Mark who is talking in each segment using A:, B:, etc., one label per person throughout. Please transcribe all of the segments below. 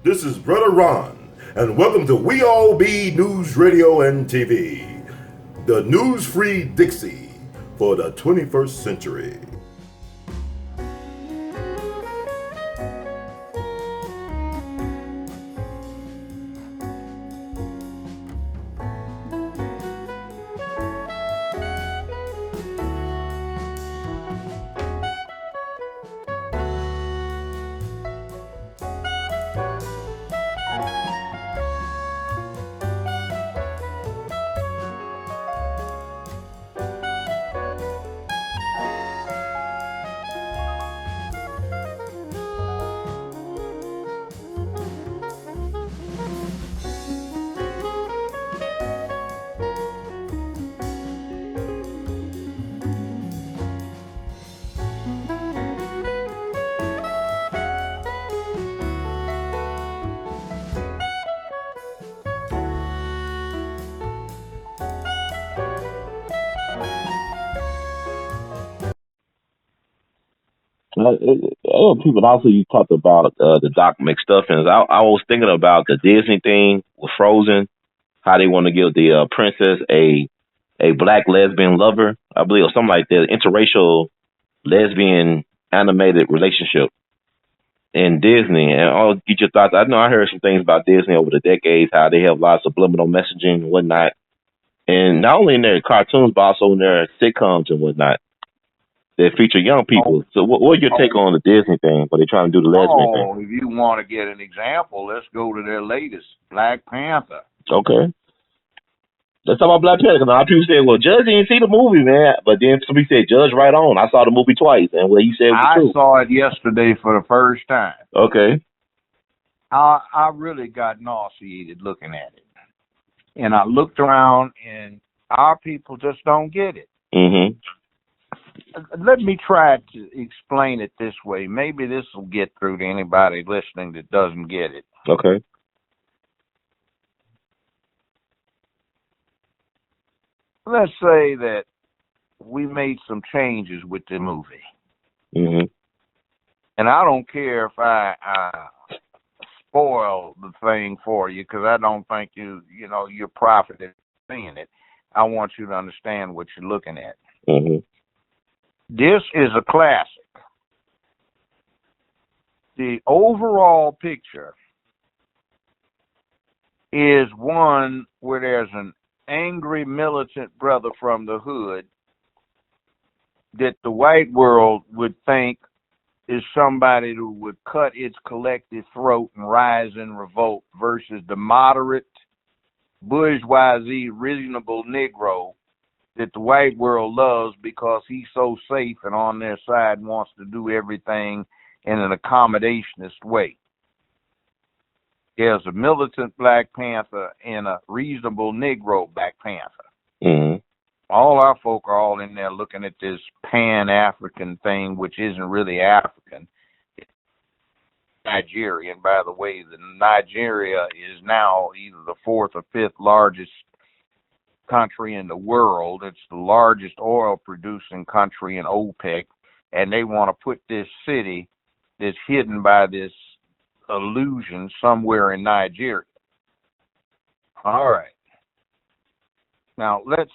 A: This is Brother Ron, and welcome to We All Be News Radio and TV, the news-free Dixie for the 21st century.
B: People also you talked about the Doc McStuffins. I was thinking about the Disney thing with Frozen, how they want to give the princess a black lesbian lover, I believe, or something like that, interracial lesbian animated relationship in Disney. And I'll get your thoughts. I know I heard some things about Disney over the decades, how they have lots of subliminal messaging and whatnot, and not only in their cartoons but also in their sitcoms and whatnot that feature young people. So what's your take on the Disney thing, where they're trying to do the lesbian thing?
C: If you want to get an example, let's go to their latest, Black Panther.
B: Okay. Let's talk about Black Panther. Because a lot of people say, well, Judge didn't see the movie, man. But then somebody said, Judge, right on. I saw the movie twice. And what he said was true.
C: I saw it yesterday for the first time.
B: Okay.
C: I really got nauseated looking at it. And I looked around, and our people just don't get it.
B: Mm-hmm.
C: Let me try to explain it this way. Maybe this will get through to anybody listening that doesn't get it.
B: Okay.
C: Let's say that we made some changes with the movie.
B: Mm-hmm.
C: And I don't care if I spoil the thing for you, because I don't think you're profiting seeing it. I want you to understand what you're looking at.
B: Mm-hmm.
C: This is a classic. The overall picture is one where there's an angry militant brother from the hood that the white world would think is somebody who would cut its collective throat and rise in revolt, versus the moderate, bourgeoisie, reasonable Negro that the white world loves because he's so safe and on their side and wants to do everything in an accommodationist way. There's a militant Black Panther and a reasonable Negro Black Panther.
B: Mm-hmm.
C: All our folk are all in there looking at this Pan-African thing, which isn't really African. It's Nigerian, by the way. Nigeria is now either the fourth or fifth largest country in the world. It's the largest oil producing country in OPEC, and they want to put this city that's hidden by this illusion somewhere in Nigeria. All right. Now let's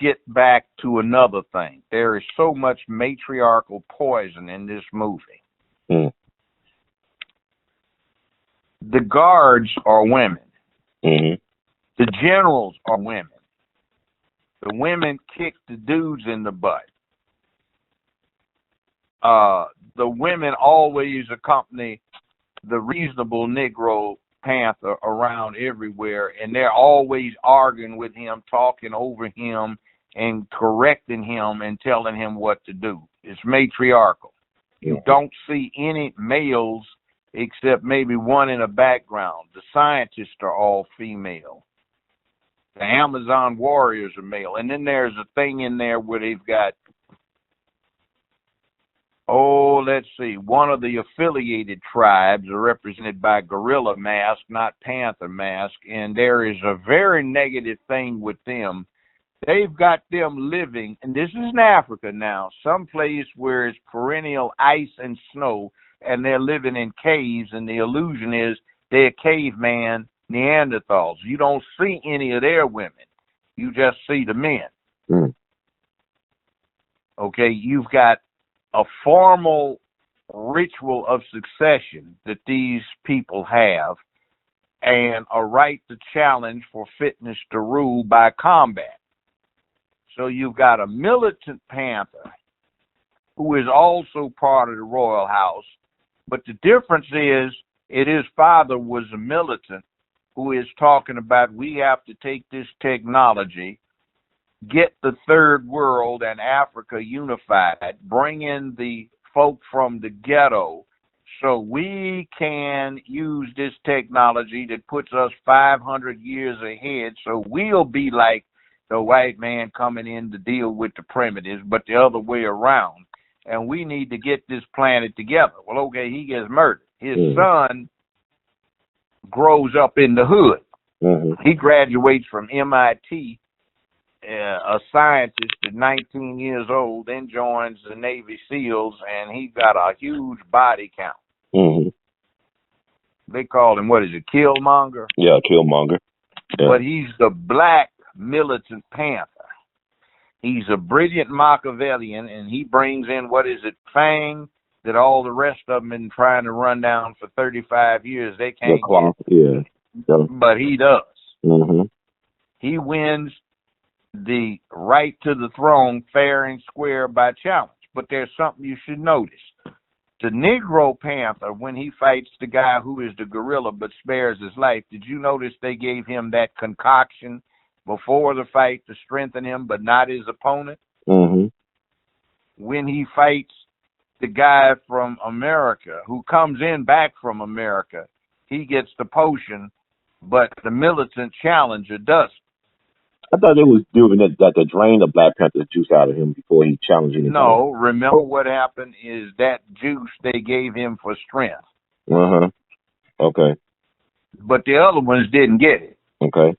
C: get back to another thing. There is so much matriarchal poison in this movie.
B: Mm.
C: The guards are women.
B: Mm-hmm.
C: The generals are women. The women kick the dudes in the butt. The women always accompany the reasonable Negro Panther around everywhere, and they're always arguing with him, talking over him, and correcting him and telling him what to do. It's matriarchal. You don't see any males except maybe one in the background. The scientists are all female. The Amazon warriors are male. And then there's a thing in there where they've got, let's see, one of the affiliated tribes are represented by gorilla mask, not panther mask. And there is a very negative thing with them They've got them living, and this is in Africa now, someplace where it's perennial ice and snow, and they're living in caves, and the illusion is they're caveman Neanderthals. You don't see any of their women. You just see the men.
B: Mm.
C: Okay, you've got a formal ritual of succession that these people have, and a right to challenge for fitness to rule by combat. So you've got a militant panther who is also part of the royal house, but the difference is his father was a militant who is talking about we have to take this technology, get the third world and Africa unified, bring in the folk from the ghetto so we can use this technology that puts us 500 years ahead, so we'll be like the white man coming in to deal with the primitives, but the other way around. And we need to get this planet together. Well, okay, he gets murdered. His son grows up in the hood.
B: Mm-hmm.
C: He graduates from MIT, a scientist at 19 years old, then joins the Navy SEALs, and he's got a huge body count.
B: Mm-hmm.
C: They call him, what is it, Killmonger?
B: Yeah, Killmonger. Yeah.
C: But he's the black militant panther. He's a brilliant Machiavellian, and he brings in, what is it, Fang, that all the rest of them been trying to run down for 35 years. They can't
B: get. Yeah.
C: But he does.
B: Mm-hmm.
C: He wins the right to the throne fair and square by challenge. But there's something you should notice. The Negro Panther, when he fights the guy who is the gorilla but spares his life, did you notice they gave him that concoction before the fight to strengthen him but not his opponent?
B: Mm-hmm.
C: When he fights the guy from America who comes in back from America, he gets the potion, but the militant challenger doesn't.
B: I thought they was doing that to drain the Black Panther's juice out of him before he challenged anything.
C: No, remember what happened is that juice they gave him for strength.
B: Uh-huh. Okay.
C: But the other ones didn't get it.
B: Okay.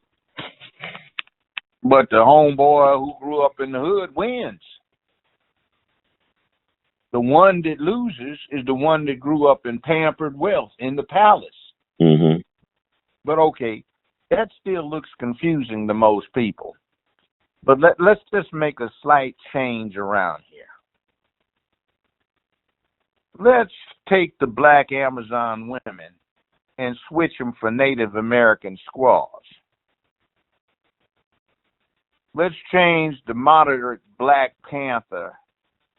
C: But the homeboy who grew up in the hood wins. The one that loses is the one that grew up in pampered wealth in the palace.
B: Mm-hmm.
C: But okay, that still looks confusing to most people. But let's just make a slight change around here. Let's take the black Amazon women and switch them for Native American squaws. Let's change the moderate Black Panther,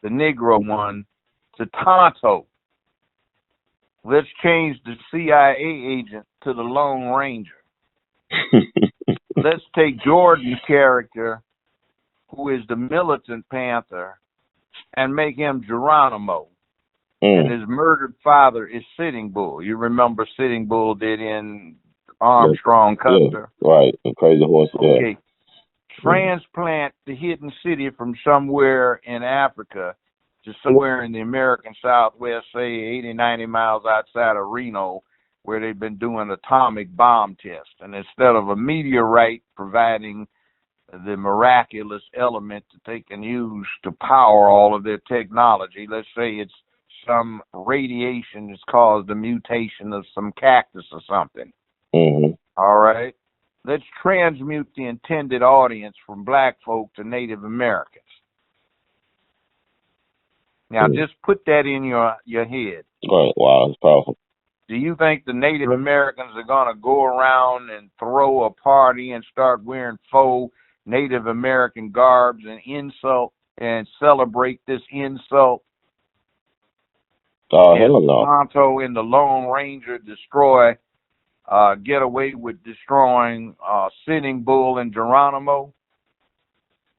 C: the Negro one, to Tonto. Let's change the CIA agent to the Lone Ranger. Let's take Jordan's character, who is the militant Panther, and make him Geronimo. And his murdered father is Sitting Bull. You remember Sitting Bull did in Armstrong Custer?
B: Yeah, right, the Crazy Horse.
C: Okay.
B: Yeah.
C: Transplant the hidden city from somewhere in Africa to somewhere in the American Southwest, say 80, 90 miles outside of Reno, where they've been doing atomic bomb tests. And instead of a meteorite providing the miraculous element that they can use to power all of their technology, let's say it's some radiation that's caused a mutation of some cactus or something.
B: Mm-hmm.
C: All right? Let's transmute the intended audience from black folk to Native Americans. Now, just put that in your head.
B: Right. Wow, that's powerful.
C: Do you think the Native Americans are going to go around and throw a party and start wearing faux Native American garbs and insult and celebrate this insult?
B: Hell no.
C: Tonto and the Lone Ranger get away with destroying Sitting Bull and Geronimo?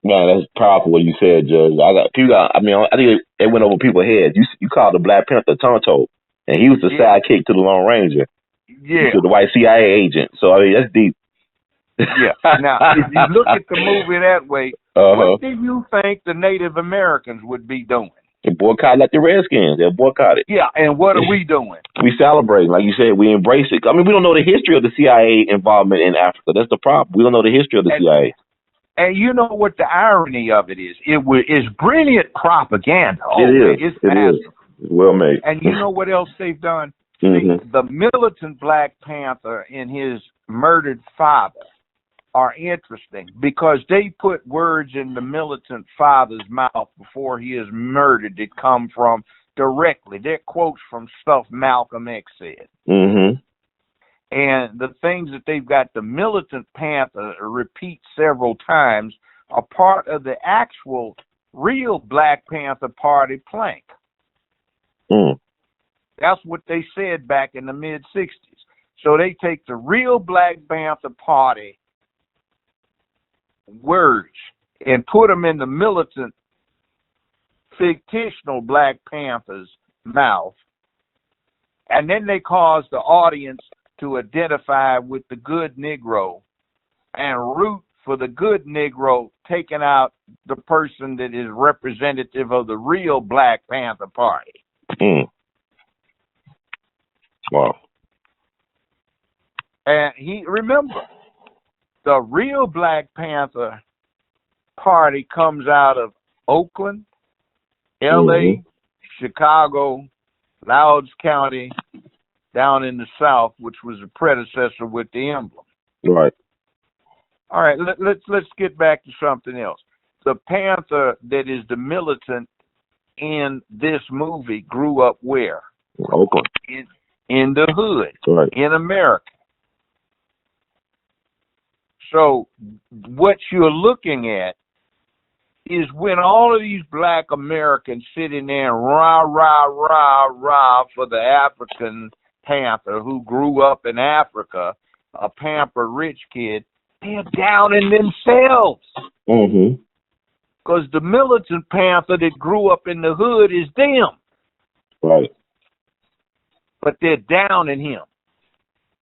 B: Man, that's powerful what you said, Judge. I think it went over people's heads. You called the Black Panther Tonto, and he was the sidekick to the Lone Ranger.
C: Yeah.
B: To the white CIA agent. So, I mean, that's deep.
C: Yeah. Now, if you look at the movie that way, what do you think the Native Americans would be doing?
B: They boycott like the Redskins. They'll boycott it.
C: Yeah, and what are we doing?
B: We celebrate. Like you said, we embrace it. I mean, we don't know the history of the CIA involvement in Africa. That's the problem. We don't know the history of the CIA.
C: And you know what the irony of it is? It's brilliant propaganda. Oh,
B: It is.
C: it's
B: It
C: masterful.
B: is. Well made.
C: And you know what else they've done?
B: Mm-hmm.
C: See, the militant Black Panther and his murdered father are interesting because they put words in the militant father's mouth before he is murdered that come from directly. They're quotes from stuff Malcolm X said.
B: Mm-hmm.
C: And the things that they've got the militant Panther repeat several times are part of the actual real Black Panther Party plank.
B: Mm.
C: That's what they said back in the mid-'60s. So they take the real Black Panther Party words and put them in the militant, fictional Black Panther's mouth. And then they cause the audience to identify with the good Negro and root for the good Negro, taking out the person that is representative of the real Black Panther Party.
B: Mm. Wow.
C: And remember, the real Black Panther Party comes out of Oakland, L.A., Chicago, Loudoun County, down in the South, which was a predecessor with the emblem.
B: Right.
C: All right, let's get back to something else. The Panther that is the militant in this movie grew up where?
B: Oakland.
C: In the hood,
B: right.
C: In America. So what you're looking at is when all of these Black Americans sitting there and rah, rah, rah, rah for the African Panther who grew up in Africa, a pampered rich kid, they're down in themselves.
B: Mm-hmm.
C: Because the militant Panther that grew up in the hood is them.
B: Right.
C: But they're down in him.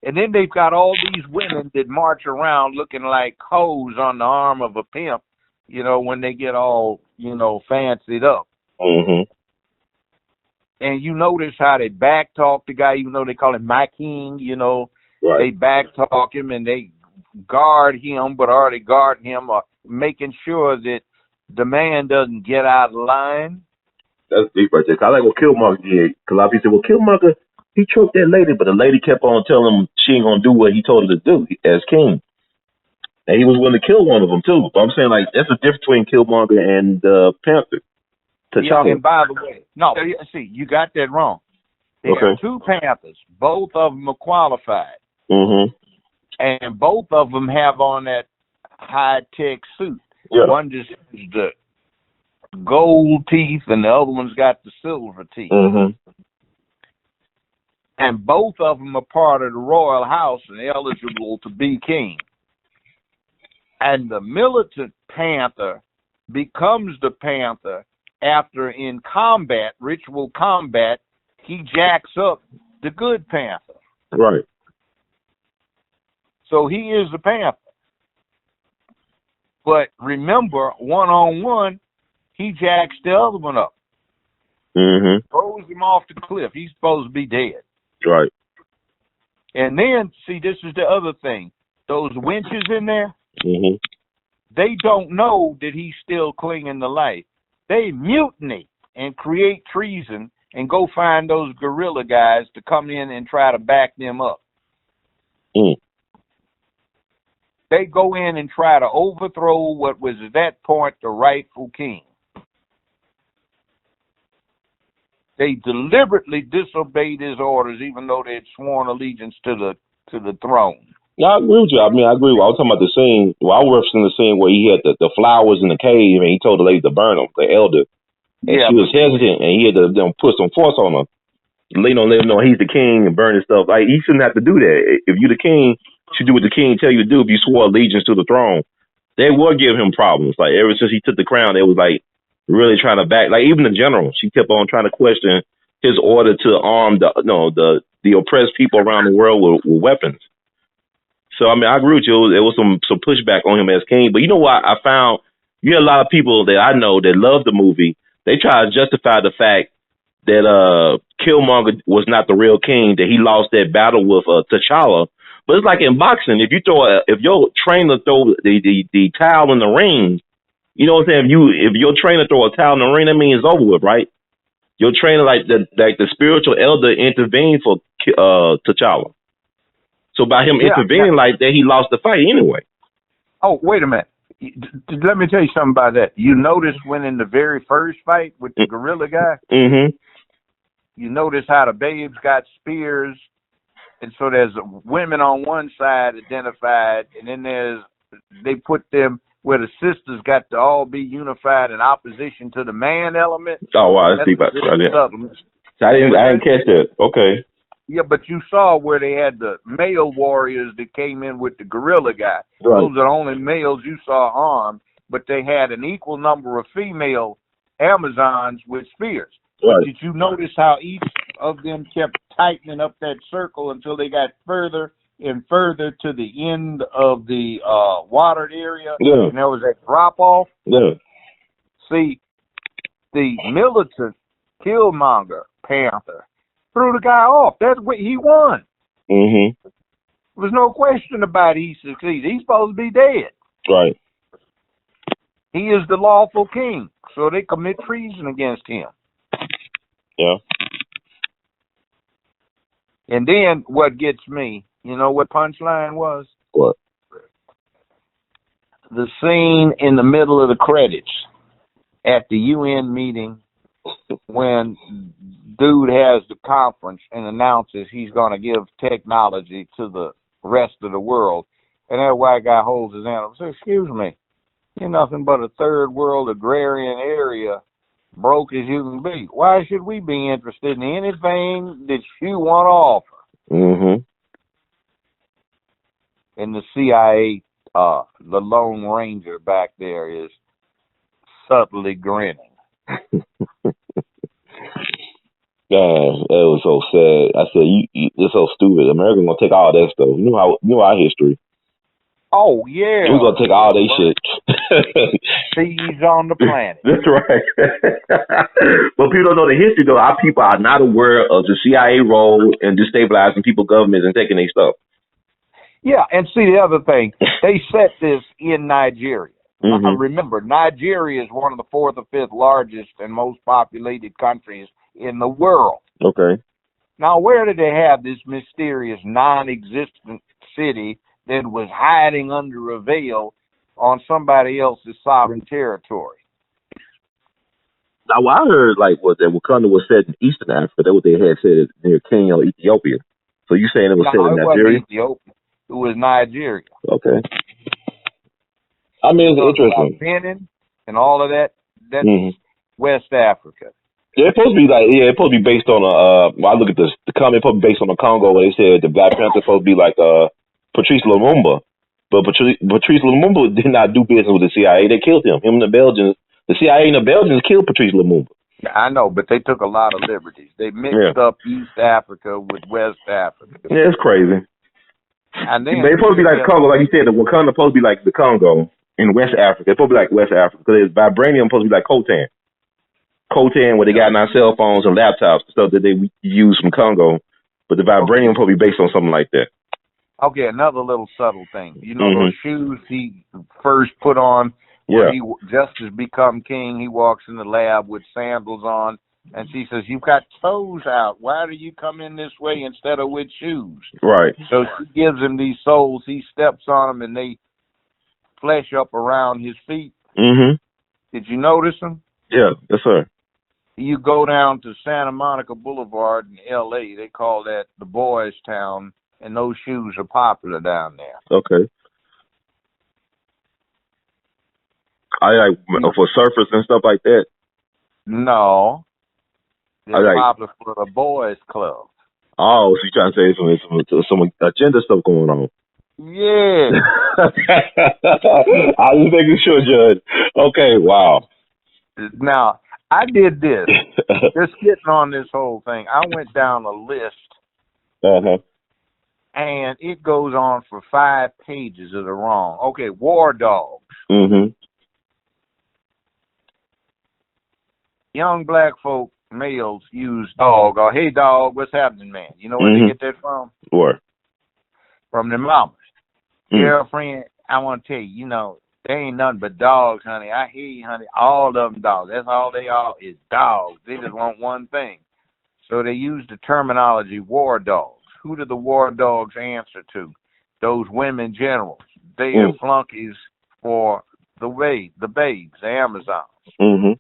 C: And then they've got all these women that march around looking like hoes on the arm of a pimp, you know, when they get all, you know, fancied up.
B: Mm-hmm.
C: And you notice how they back talk the guy, even though they call him my king, you know,
B: right.
C: They back talk him and they guard him, but are they guarding him or making sure that the man doesn't get out of line?
B: That's deep right there. I like what Killmonger did. Because a lot of people said, well, Killmonger, he choked that lady, but the lady kept on telling him she ain't going to do what he told her to do as king. And he was willing to kill one of them, too. But I'm saying, like, that's the difference between Killmonger and Panther. T'Challa.
C: Yeah, and by the way, no, see, you got that wrong. There are two Panthers. Both of them are qualified.
B: Mm-hmm.
C: And both of them have on that high-tech suit.
B: Yeah.
C: One just has the gold teeth and the other one's got the silver teeth.
B: Mm-hmm.
C: And both of them are part of the royal house and eligible to be king. And the militant Panther becomes the Panther after in combat, ritual combat, he jacks up the good Panther.
B: Right.
C: So he is the Panther. But remember, one-on-one, he jacks the other one up.
B: Mm-hmm.
C: Throws him off the cliff. He's supposed to be dead.
B: Right.
C: And then, see, this is the other thing. Those winches in there,
B: mm-hmm.
C: they don't know that he's still clinging to life. They mutiny and create treason and go find those guerrilla guys to come in and try to back them up.
B: Mm.
C: They go in and try to overthrow what was at that point the rightful king. They deliberately disobeyed his orders, even though they had sworn allegiance to the throne.
B: Yeah, I agree with you. I mean, I agree. I was talking about the scene. Well, I was referencing the scene where he had the flowers in the cave, and he told the lady to burn them, the elder. And she was hesitant, and he had to put some force on her. Let him know he's the king and burn his stuff. Like, he shouldn't have to do that. If you're the king, you should do what the king tell you to do if you swore allegiance to the throne. They would give him problems. Like, ever since he took the crown, they was, like, really trying to back. Like, even the general, she kept on trying to question his order to arm the oppressed people around the world with weapons. So, I mean, I agree with you. There was some pushback on him as king. But you know what? I found you had a lot of people that I know that love the movie. They try to justify the fact that Killmonger was not the real king, that he lost that battle with T'Challa. But it's like in boxing. If your trainer throw the towel in the ring, you know what I'm saying? If your trainer throw a towel in the ring, that means it's over with, right? Your trainer, like the spiritual elder, intervened for T'Challa. So by him intervening like that, he lost the fight anyway.
C: Oh, wait a minute. Let me tell you something about that. You notice when in the very first fight with the gorilla guy, you notice how the babes got spears, and so there's women on one side identified, and then they put them where the sisters got to all be unified in opposition to the man element.
B: Oh wow, that's deep. I didn't catch that. Okay.
C: Yeah, but you saw where they had the male warriors that came in with the gorilla guy. Right. Those are the only males you saw armed, but they had an equal number of female Amazons with spears. Right. But did you notice how each of them kept tightening up that circle until they got further and further to the end of the watered area? Yeah. And there was that drop-off?
B: Yeah.
C: See, the militant Killmonger, PanTHEr, threw the guy off. That's what he won.
B: Mm-hmm.
C: There was no question about he succeeded. He's supposed to be dead.
B: Right.
C: He is the lawful king, so they commit treason against him.
B: Yeah.
C: And then what gets me, you know what punchline was?
B: What?
C: The scene in the middle of the credits at the UN meeting when dude has the conference and announces he's going to give technology to the rest of the world. And that white guy holds his hand up and says, excuse me, you're nothing but a third world agrarian area, broke as you can be. Why should we be interested in anything that you want to offer?
B: Mm-hmm.
C: And the CIA, the Lone Ranger back there is subtly grinning.
B: God, that was so sad. I said, "It's so stupid. America's gonna take all that stuff. You know our history.
C: Oh yeah,
B: we're gonna take all that shit.
C: Seeds on the planet.
B: That's right. But people don't know the history though. Our people are not aware of the CIA role in destabilizing people's governments and taking their stuff.
C: Yeah, and see the other thing, they set this in Nigeria.
B: Mm-hmm.
C: Remember, Nigeria is one of the 4th or 5th largest and most populated countries in the world.
B: Okay.
C: Now, where did they have this mysterious, non-existent city that was hiding under a veil on somebody else's sovereign territory?
B: Now, I heard that Wakanda was set in Eastern Africa. That's what they had said near Kenya or Ethiopia. So you saying it was set in Nigeria?
C: Wasn't Ethiopia. It was Nigeria.
B: Okay. I mean, it's interesting.
C: Benin and all of that. That's West Africa.
B: Yeah, it's supposed to be it's supposed to be based on I look at the comment, supposed to be based on the Congo where they said the Black Panther supposed to be like Patrice Lumumba, but Patrice Lumumba did not do business with the CIA. They killed him. Him and the Belgians, the CIA and the Belgians killed Patrice Lumumba.
C: I know, but they took a lot of liberties. They mixed up East Africa with West Africa.
B: Yeah, it's crazy.
C: And then
B: they're supposed to be like Congo, like you said. The Wakanda supposed to be like the Congo in West Africa. It's supposed to be like West Africa because vibranium supposed to be like coltan. Coltan, where they got our cell phones and laptops, stuff that they use from Congo, but the vibranium probably based on something like that.
C: Okay, another little subtle thing. You know those shoes he first put on when he just has become king? He walks in the lab with sandals on, and she says, "You've got toes out. Why do you come in this way instead of with shoes?"
B: Right.
C: So she gives him these soles. He steps on them, and they flesh up around his feet.
B: Mm-hmm.
C: Did you notice them?
B: Yeah, yes, sir.
C: You go down to Santa Monica Boulevard in L.A., they call that the Boys Town, and those shoes are popular down there.
B: Okay. For surfers and stuff like that?
C: No. They're popular for the boys club.
B: Oh, so you're trying to say some agenda stuff going on.
C: Yeah.
B: I was making sure, Judge. Okay, wow.
C: Now, I did this. Just getting on this whole thing. I went down a list.
B: Uh-huh.
C: And it goes on for 5 pages of the wrong. Okay, war dogs.
B: Mm-hmm.
C: Young black folk, males, use dog or hey dog, what's happening, man? You know where they get that from?
B: Where?
C: from their mamas.
B: Mm.
C: Girlfriend, I want to tell you, they ain't nothing but dogs, honey. I hear you, honey. All of them dogs. That's all they are is dogs. They just want one thing. So they use the terminology war dogs. Who do the war dogs answer to? Those women generals. They are flunkies for the babes, the Amazons.
B: Mm-hmm.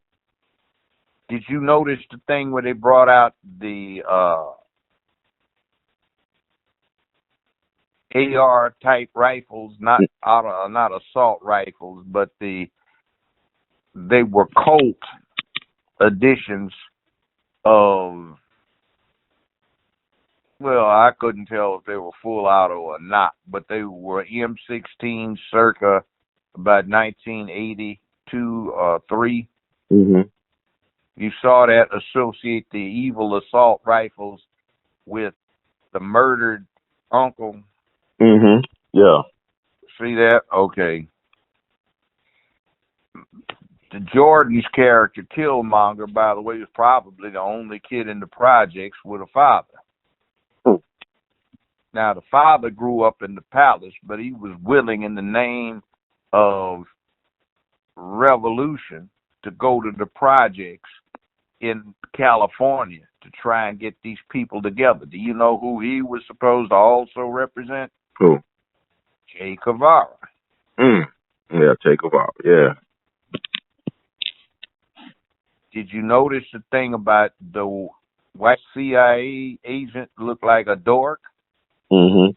C: Did you notice the thing where they brought out the AR type rifles, not assault rifles, but they were Colt editions of, well, I couldn't tell if they were full auto or not, but they were M16 circa about 1982 or 3.
B: Mm-hmm.
C: You saw that associate the evil assault rifles with the murdered uncle.
B: Mm-hmm. Yeah.
C: See that? Okay. The Jordan's character, Killmonger, by the way, was probably the only kid in the projects with a father. Now, the father grew up in the palace, but he was willing in the name of revolution to go to the projects in California to try and get these people together. Do you know who he was supposed to also represent?
B: Who?
C: Che Guevara.
B: Yeah, Che Guevara, yeah.
C: Did you notice the thing about the white CIA agent looked like a dork?
B: Mm-hmm.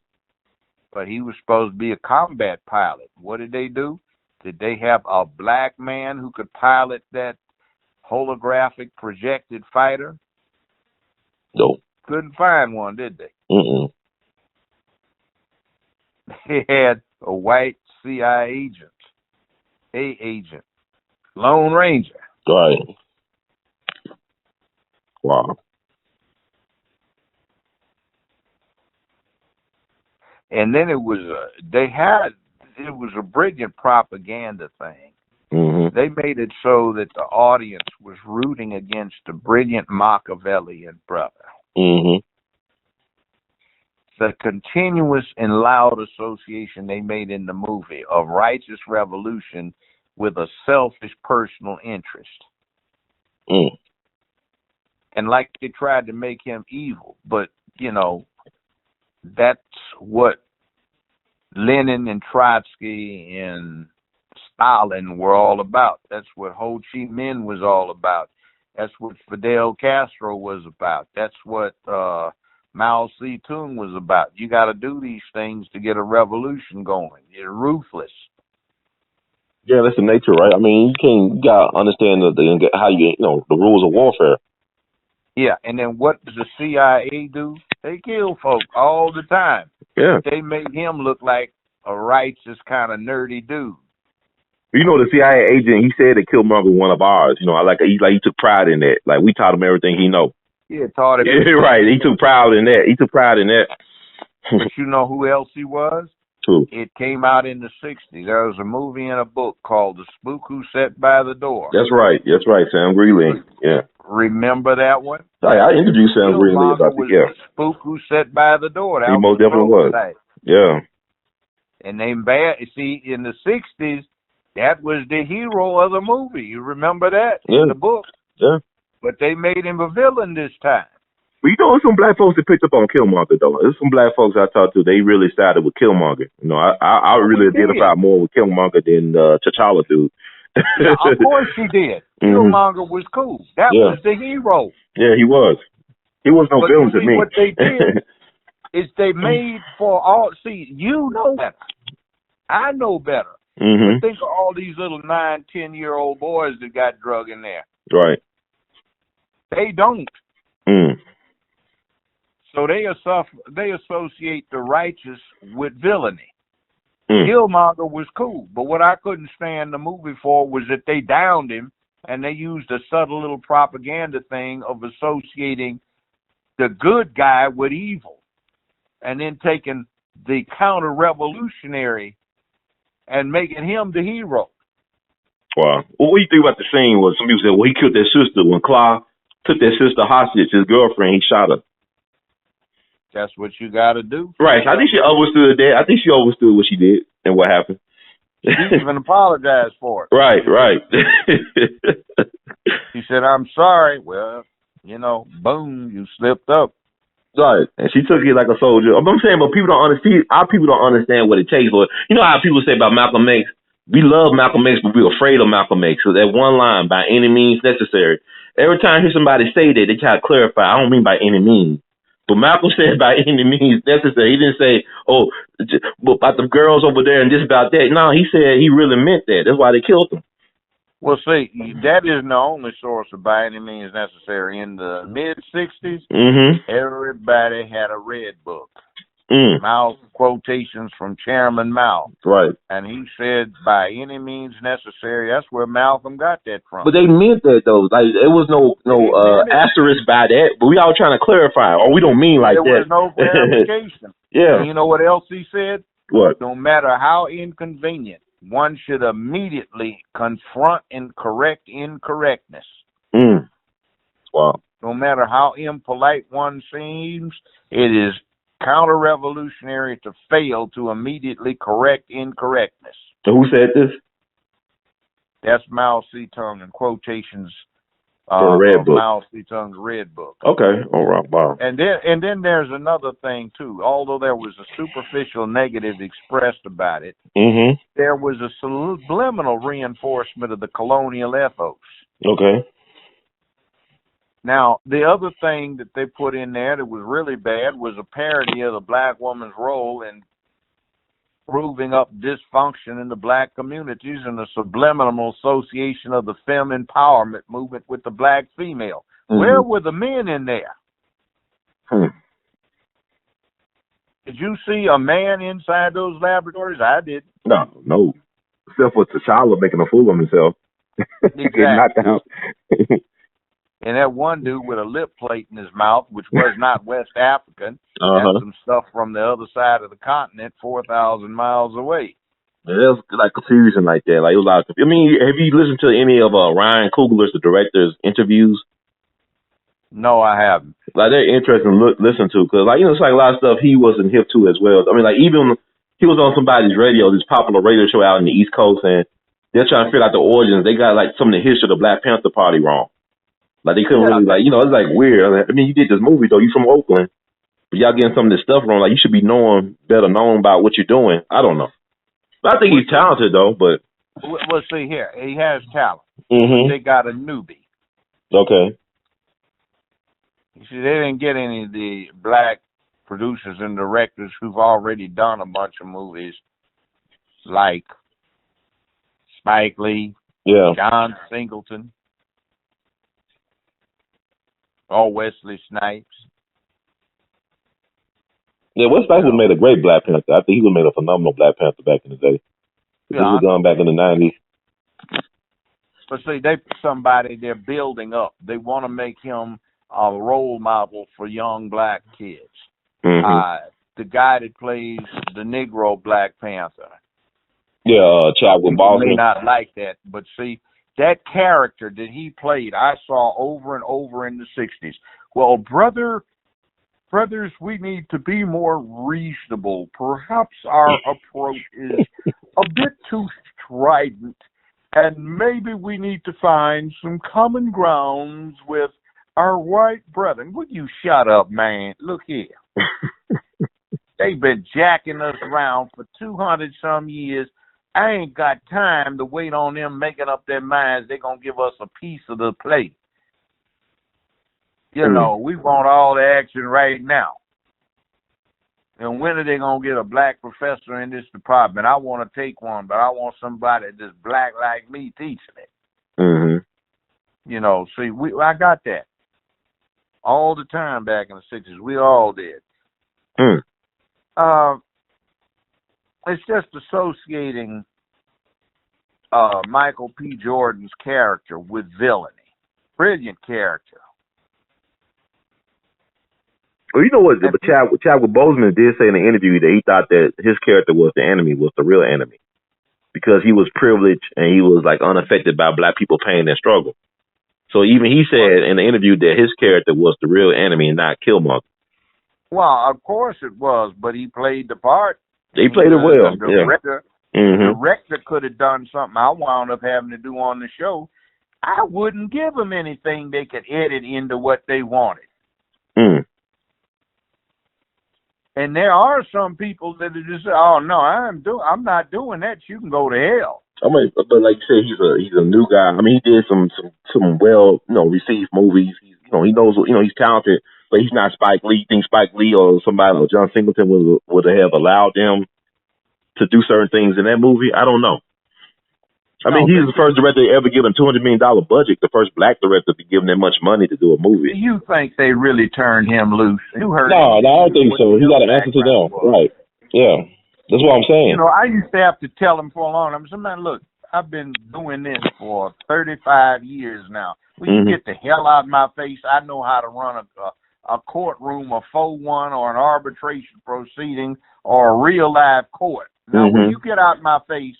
C: But he was supposed to be a combat pilot. What did they do? Did they have a black man who could pilot that holographic projected fighter?
B: No.
C: Couldn't find one, did they?
B: Mm-mm.
C: They had a white CIA agent, Lone Ranger.
B: Right. Wow.
C: And then it was a brilliant propaganda thing.
B: Mm-hmm.
C: They made it so that the audience was rooting against the brilliant Machiavellian brother.
B: Mm-hmm.
C: The continuous and loud association they made in the movie of righteous revolution with a selfish personal interest. And like they tried to make him evil, but, that's what Lenin and Trotsky and Stalin were all about. That's what Ho Chi Minh was all about. That's what Fidel Castro was about. That's what Mao Zedong was about. You got to do these things to get a revolution going. You're ruthless.
B: Yeah, that's the nature, right? I mean, you gotta understand how the rules of warfare.
C: Yeah, and then what does the CIA do? They kill folk all the time.
B: Yeah.
C: They made him look like a righteous kind of nerdy dude.
B: You know, the CIA agent, he said that Killmonger was one of ours. He took pride in that. Like, we taught him everything he know.
C: Yeah, taught him.
B: Yeah, right. He took pride in that.
C: But you know who else he was?
B: Who?
C: It came out in the 60s. There was a movie and a book called The Spook Who Sat by the Door.
B: That's right. Sam Greeley. Yeah.
C: Remember that one?
B: I interviewed Sam Greeley about
C: was
B: the
C: the spook who sat by the door. That
B: he most definitely was. Yeah.
C: And they see, in the 60s, that was the hero of the movie. You remember that in the book?
B: Yeah.
C: But they made him a villain this time.
B: But some black folks that picked up on Killmonger, though. There's some black folks I talked to, they really sided with Killmonger. I really identify more with Killmonger than T'Challa dude.
C: Yeah, of course you did. Killmonger was cool. That was the hero.
B: Yeah, he was. He was no villain to me.
C: What they did is they made for all. See, you know better. I know better.
B: Mm-hmm.
C: But think of all these little 9, 10-year-old boys that got drug in there.
B: Right.
C: They don't.
B: Mm.
C: So they associate the righteous with villainy. Killmonger was cool, but what I couldn't stand the movie for was that they downed him, and they used a subtle little propaganda thing of associating the good guy with evil, and then taking the counter-revolutionary and making him the hero.
B: Wow. Well, what do you think about the scene where some people said, well, he killed their sister when Claw took their sister hostage, his girlfriend, he shot her?
C: That's what you got to do.
B: Right. I think she understood that. I think she understood what she did and what happened.
C: She even apologized for it.
B: Right.
C: She said, "I'm sorry." Well, boom, you slipped up.
B: Right, and she took it like a soldier. I'm saying, but people don't understand. Our people don't understand what it takes. But you know how people say about Malcolm X. We love Malcolm X, but we're afraid of Malcolm X. So that one line, by any means necessary. Every time I hear somebody say that, they try to clarify. I don't mean by any means. But Malcolm said by any means necessary. He didn't say, "Oh, about the girls over there and just about that." No, he said he really meant that. That's why they killed him.
C: Well, see, that isn't the only source of by any means necessary. In the mid-'60s, everybody had a red book. Mao quotations from Chairman Mao.
B: Right.
C: And he said, by any means necessary. That's where Malcolm got that from.
B: But they meant that, though. Like, there was no asterisk by that. But we all trying to clarify. Or we don't mean like that.
C: There was no clarification.
B: Yeah.
C: And you know what else he said?
B: What?
C: No matter how inconvenient, one should immediately confront and correct incorrectness.
B: Wow.
C: No matter how impolite one seems, it is counter-revolutionary to fail to immediately correct incorrectness.
B: So who said this?
C: That's Mao Zedong in quotations
B: from Red Book.
C: Mao Zedong's Red Book.
B: Okay, all right, wow.
C: And then there's another thing too. Although there was a superficial negative expressed about it, there was a subliminal reinforcement of the colonial ethos.
B: Okay.
C: Now, the other thing that they put in there that was really bad was a parody of the black woman's role in proving up dysfunction in the black communities and the subliminal association of the femme empowerment movement with the black female. Where were the men in there? Did you see a man inside those laboratories? I did.
B: No. Except for T'Challa making a fool of himself.
C: Exactly. And that one dude with a lip plate in his mouth, which was not West African, had some stuff from the other side of the continent, 4,000 miles away.
B: Yeah, there's like confusion like that. Like, it was a lot of confusion. I mean, have you listened to any of Ryan Coogler's, the director's interviews?
C: No, I haven't.
B: Like, they're interesting to listen to because, like, it's like a lot of stuff he wasn't hip to as well. I mean, like, even he was on somebody's radio, this popular radio show out in the East Coast, and they're trying to figure out the origins. They got, like, some of the history of the Black Panther Party wrong. Like, they couldn't really, like, it's like weird. I mean, you did this movie, though. You from Oakland. But y'all getting some of this stuff wrong. Like, you should be better known about what you're doing. I don't know. I think he's talented, though, but.
C: Well, see here. He has talent. They got a newbie.
B: Okay.
C: You see, they didn't get any of the black producers and directors who've already done a bunch of movies like Spike Lee, John Singleton, or Wesley Snipes.
B: Yeah, Wesley Snipes made a great Black Panther. I think he would have made a phenomenal Black Panther back in the day. He was done back in the 90s.
C: But see, they're building up. They want to make him a role model for young black kids. The guy that plays the Negro Black Panther. Yeah,
B: Chadwick Boseman.
C: May not like that, but see, that character that he played, I saw over and over in the 60s. Well, brothers, we need to be more reasonable. Perhaps our approach is a bit too strident, and maybe we need to find some common grounds with our white brethren. Would you shut up, man? Look here. They've been jacking us around for 200-some years. I ain't got time to wait on them making up their minds they're going to give us a piece of the plate. You know, we want all the action right now. And when are they going to get a black professor in this department? I want to take one, but I want somebody that's black like me teaching it. You know, see, I got that all the time back in the 60s. We all did. It's just associating Michael P. Jordan's character with villainy. Brilliant character.
B: Well, you know what? Chadwick Boseman did say in the interview that he thought that his character was the enemy, was the real enemy, because he was privileged and he was like unaffected by black people pain and struggle. So even he said in the interview that his character was the real enemy and not Killmonger.
C: Well, of course it was, but he played the part.
B: He played it well.
C: The director,
B: Mm-hmm.
C: director could have done something I wound up having to do on the show. I wouldn't give them anything they could edit into what they wanted.
B: Mm.
C: And there are some people that are just, oh no, I'm not doing that. You can go to hell.
B: I mean, but like you said, he's a new guy. I mean, he did some well, received movies. He knows, he's talented, but he's not Spike Lee. You think Spike Lee or somebody or John Singleton would have allowed them to do certain things in that movie? I don't know. I mean, he's the first director to ever give a $200 million budget. The first black director to be given that much money to do a movie.
C: You think they really turned him loose? You heard?
B: No, I don't think so. He got an answer to them, right? Yeah, that's what I'm saying.
C: I used to have to tell him for a long time. I said, man, look, I've been doing this for 35 years now. Will you get the hell out of my face? I know how to run a courtroom, a 4-1, or an arbitration proceeding, or a real live court. Now, when you get out of my face,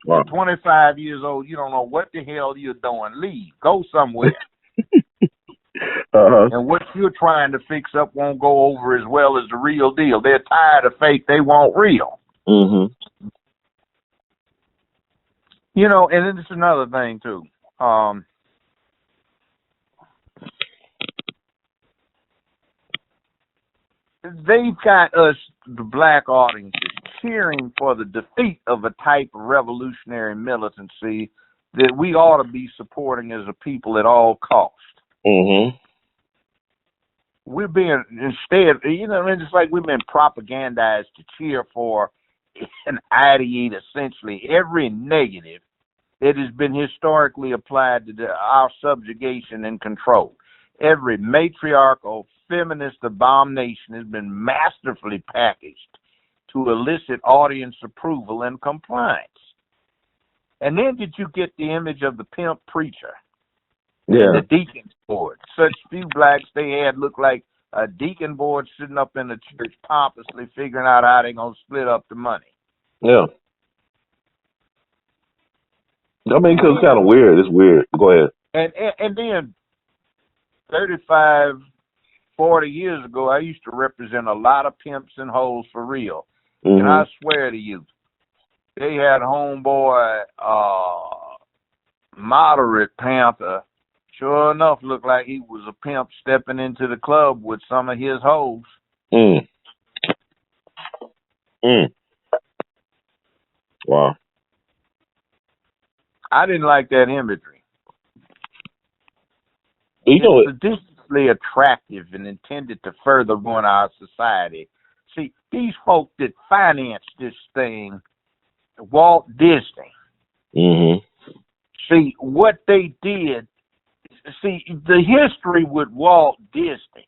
B: wow.
C: 25 years old, you don't know what the hell you're doing. Leave. Go somewhere. And what you're trying to fix up won't go over as well as the real deal. They're tired of fake. They want real.
B: Mm-hmm.
C: And it's another thing, too. They've got us, the black audiences, cheering for the defeat of a type of revolutionary militancy that we ought to be supporting as a people at all costs.
B: Mm-hmm.
C: We're being, instead, it's like we've been propagandized to cheer for and ideate essentially every negative that has been historically applied to our subjugation and control. Every matriarchal, feminist abomination has been masterfully packaged to elicit audience approval and compliance. And then did you get the image of the pimp preacher?
B: Yeah.
C: And the deacon's board. Such few blacks they had looked like a deacon board sitting up in the church pompously figuring out how they're going to split up the money.
B: Yeah. I mean, because it's kind of weird. It's weird. Go ahead.
C: And then 35, 40 years ago, I used to represent a lot of pimps and hoes for real. Mm-hmm. And I swear to you, they had homeboy, moderate PanTHEr. Sure enough, looked like he was a pimp stepping into the club with some of his hoes.
B: Mm. Mm. Wow.
C: I didn't like that imagery.
B: It's
C: sadistically attractive and intended to further ruin our society. See, these folk that financed this thing, Walt Disney.
B: Mm-hmm.
C: See, what they did, the history with Walt Disney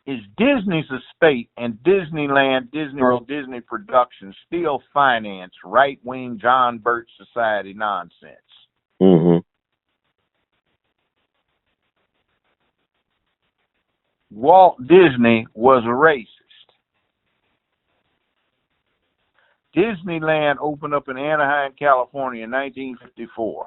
C: is Disney's estate and Disneyland, Disney World, Disney Productions still finance right-wing John Birch Society nonsense.
B: Mm-hmm.
C: Walt Disney was a racist. Disneyland opened up in Anaheim, California in 1954.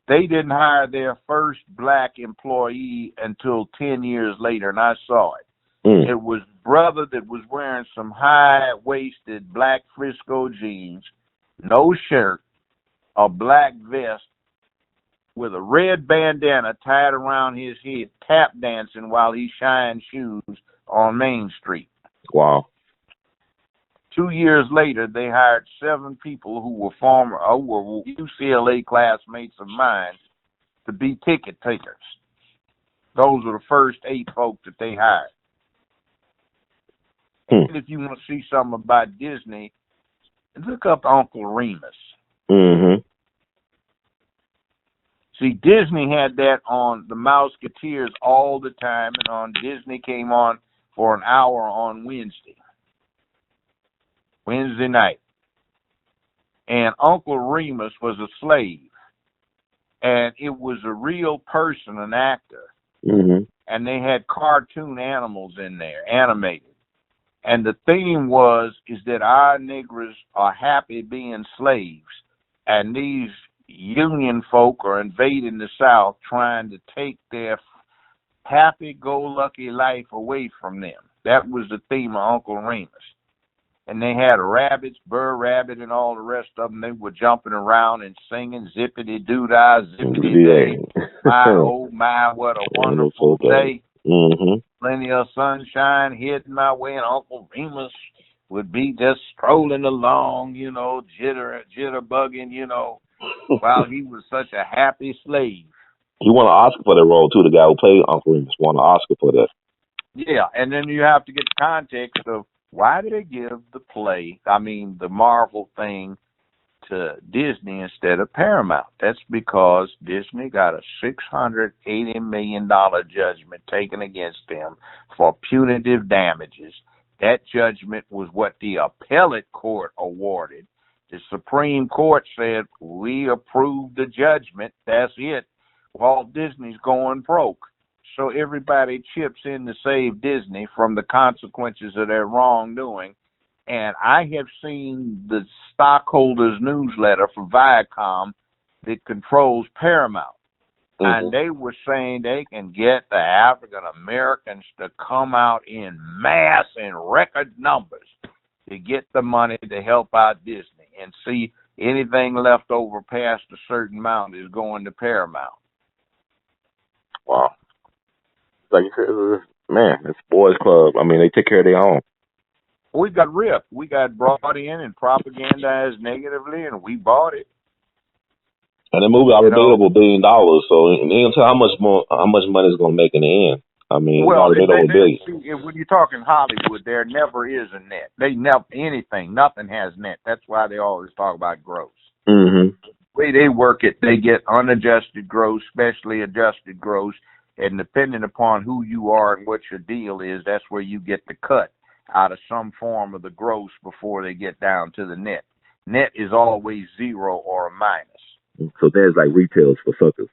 C: They didn't hire their first black employee until 10 years later, and I saw it. Mm. It was brother that was wearing some high-waisted black Frisco jeans, no shirt, a black vest with a red bandana tied around his head, tap dancing while he shined shoes on Main Street.
B: Wow.
C: 2 years later, they hired 7 people who were UCLA classmates of mine to be ticket takers. Those were the first 8 folk that they hired. And if you want to see something about Disney, look up Uncle Remus.
B: Mm-hmm.
C: See, Disney had that on the Mouseketeers all the time, and on Disney came on for an hour on Wednesday night. And Uncle Remus was a slave. And it was a real person, an actor.
B: Mm-hmm.
C: And they had cartoon animals in there, animated. And the theme is that our niggers are happy being slaves. And these Union folk are invading the South trying to take their happy-go-lucky life away from them. That was the theme of Uncle Remus. And they had rabbits, Burr Rabbit, and all the rest of them. They were jumping around and singing zippity-doo-dah, zippity-day. My, oh, my, what a wonderful day.
B: Mm-hmm.
C: Plenty of sunshine heading my way, and Uncle Remus would be just strolling along, you know, jitterbugging, you know, while he was such a happy slave.
B: He won an Oscar for that role, too. The guy who played Uncle Remus won an Oscar for that.
C: Yeah, and then you have to get the context of why did they give the Marvel thing to Disney instead of Paramount? That's because Disney got a $680 million judgment taken against them for punitive damages. That judgment was what the appellate court awarded. The Supreme Court said, we approve the judgment. That's it. Walt Disney's going broke. So everybody chips in to save Disney from the consequences of their wrongdoing. And I have seen the stockholders' newsletter for Viacom that controls Paramount. Mm-hmm. And they were saying they can get the African Americans to come out in mass in record numbers to get the money to help out Disney. And see, anything left over past a certain amount is going to Paramount.
B: Wow. Like you said, man, it's boys' club. I mean, they take care of their own.
C: We got ripped. We got brought in and propagandized negatively, and we bought it.
B: And the movie already made over $1 billion, so they don't tell how much money it's going to make in the end. I mean,
C: well,
B: it's already made over $1 billion.
C: When you're talking Hollywood, there never is a net. Nothing has net. That's why they always talk about gross.
B: Mm-hmm.
C: The way they work it, they get unadjusted gross, specially adjusted gross, and depending upon who you are and what your deal is, that's where you get the cut out of some form of the gross before they get down to the net. Net is always zero or a minus.
B: So there's like retails for suckers.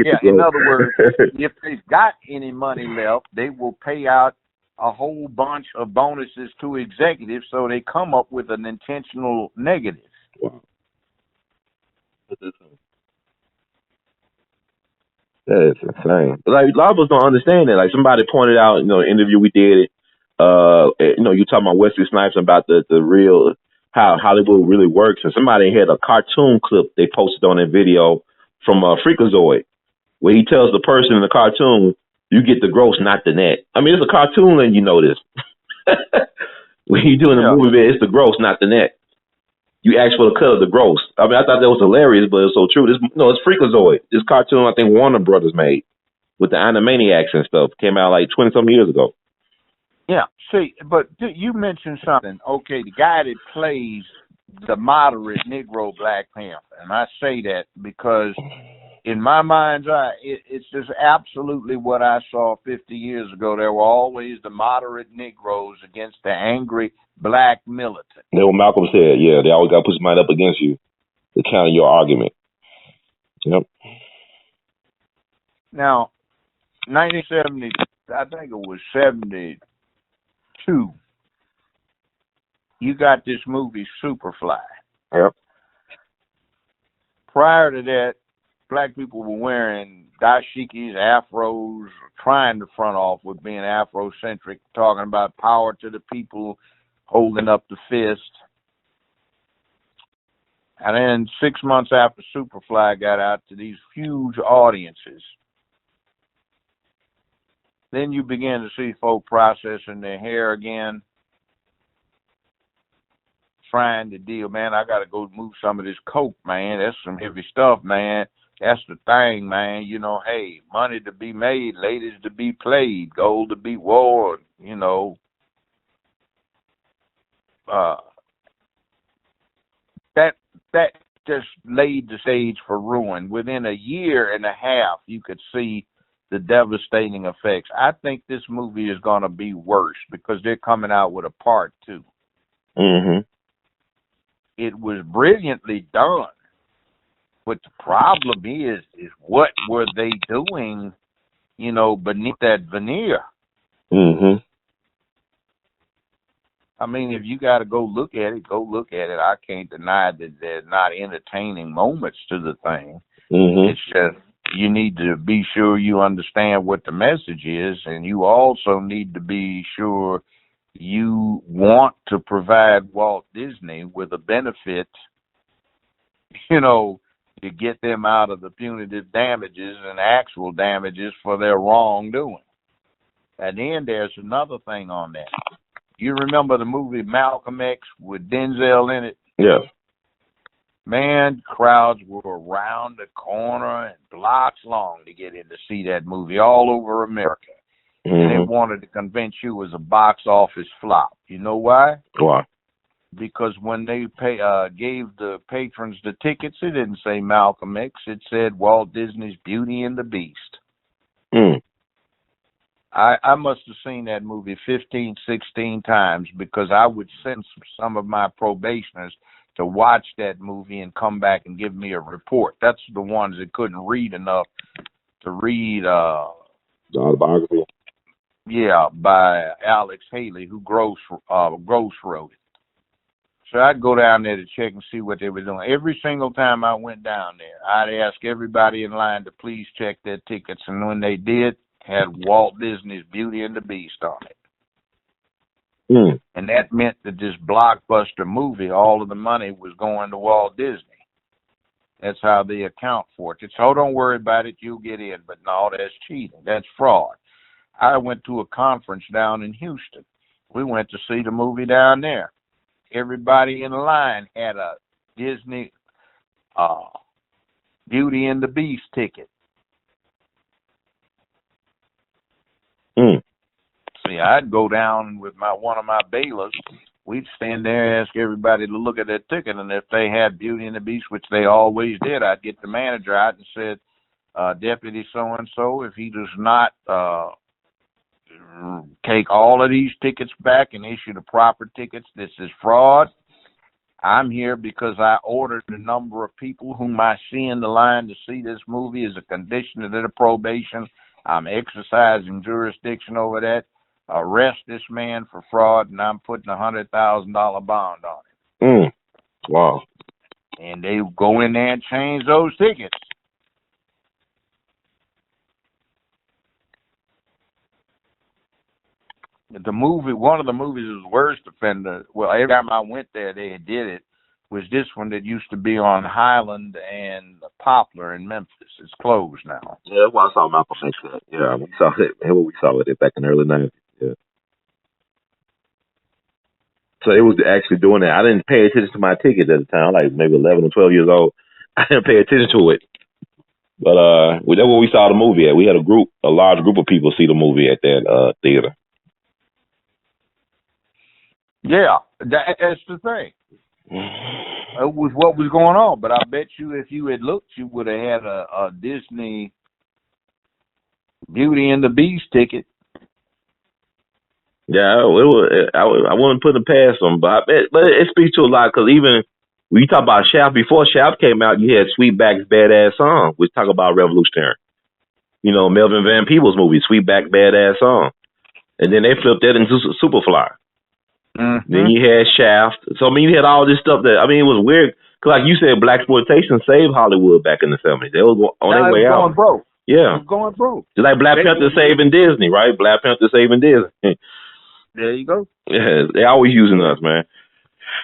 C: Yeah, in other words, if they've got any money left, they will pay out a whole bunch of bonuses to executives, so they come up with an intentional negative.
B: Wow. That is insane. Like, a lot of us don't understand that. Like, somebody pointed out, in the interview we did, you talking about Wesley Snipes about the real, how Hollywood really works. And somebody had a cartoon clip they posted on that video from Freakazoid, where he tells the person in the cartoon, you get the gross, not the net. I mean, it's a cartoon and you know this. When you do in the movie, it's the gross, not the net. You ask for the cut of the gross. I mean, I thought that was hilarious, but it's so true. It's Freakazoid. This cartoon I think Warner Brothers made with the Animaniacs and stuff. Came out like 20-something years ago.
C: Yeah, see, but you mentioned something. Okay, the guy that plays the moderate Negro Black Panther, and I say that because in my mind's eye, it's just absolutely what I saw 50 years ago. There were always the moderate Negroes against the angry black militant.
B: That's what Malcolm said. Yeah, they always got to put somebody up against you to counter your argument. Yep.
C: Now, 1970, I think it was 72, you got this movie Superfly.
B: Yep.
C: Prior to that, black people were wearing dashikis, afros, trying to front off with being Afrocentric, talking about power to the people, holding up the fist. And then 6 months after Superfly got out to these huge audiences, then you begin to see folk processing their hair again, trying to deal, man, I got to go move some of this coke, man. That's some heavy stuff, man. That's the thing, man. Hey, money to be made, ladies to be played, gold to be worn, That just laid the stage for ruin. Within a year and a half, you could see the devastating effects. I think this movie is going to be worse because they're coming out with a part 2.
B: Mm-hmm.
C: It was brilliantly done. But the problem is what were they doing, beneath that veneer?
B: Mm-hmm.
C: I mean, if you got to go look at it, go look at it. I can't deny that there's not entertaining moments to the thing.
B: Mm-hmm.
C: It's just you need to be sure you understand what the message is, and you also need to be sure you want to provide Walt Disney with a benefit, you know, to get them out of the punitive damages and actual damages for their wrongdoing. And then there's another thing on that. You remember the movie Malcolm X with Denzel in it?
B: Yeah.
C: Man, crowds were around the corner and blocks long to get in to see that movie all over America. And they wanted to convince you it was a box office flop. You know why?
B: Why?
C: Because when they gave the patrons the tickets, it didn't say Malcolm X. It said Walt Disney's Beauty and the Beast. I must have seen that movie 15, 16 times because I would send some of my probationers to watch that movie and come back and give me a report. That's the ones that couldn't read enough to read
B: the autobiography.
C: Yeah, by Alex Haley, who Gross wrote it. So I'd go down there to check and see what they were doing. Every single time I went down there, I'd ask everybody in line to please check their tickets, and when they did, had Walt Disney's Beauty and the Beast on it. And that meant that this blockbuster movie, all of the money was going to Walt Disney. That's how they account for it. So don't worry about it, you'll get in. But no, that's cheating. That's fraud. I went to a conference down in Houston. We went to see the movie down there. Everybody in line had a Disney Beauty and the Beast ticket. See, I'd go down with one of my bailiffs. We'd stand there and ask everybody to look at their ticket, and if they had Beauty and the Beast, which they always did, I'd get the manager out and said, Deputy so-and-so, if he does not take all of these tickets back and issue the proper tickets, this is fraud. I'm here because I ordered the number of people whom I see in the line to see this movie as a condition of their probation. I'm exercising jurisdiction over that. Arrest this man for fraud, and I'm putting $100,000 bond on it.
B: Wow.
C: And they go in there and change those tickets. One of the movies was worst offender. Well, every time I went there, they did it. Was this one that used to be on Highland and Poplar in Memphis? It's closed now.
B: Yeah, that's why I saw Malcolm X. Yeah, we saw it. We saw it back in the early 90s. Yeah. So it was actually doing that. I didn't pay attention to my tickets at the time, like maybe 11 or 12 years old. I didn't pay attention to it. But that's where we saw the movie at. We had a large group of people see the movie at that theater.
C: Yeah, that's the thing. It was what was going on. But I bet you if you had looked, you would have had a Disney Beauty and the Beast ticket.
B: Yeah, I wouldn't put it past them, but it speaks to a lot because even when you talk about Shaft, before Shaft came out, you had Sweetback's Badass Song, which talk about revolutionary. You know, Melvin Van Peebles movie, Sweetback Badass Song. And then they flipped that into Superfly. Then you had Shaft. So, I mean, you had all this stuff that, I mean, it was weird. Because like you said, blaxploitation saved Hollywood back in the 70s. They was on their way out.
C: Going broke.
B: Yeah.
C: It was going broke.
B: Just like Black Panther saving Disney, right? Black Panther saving Disney.
C: There you go.
B: Yeah, they're always using us, man.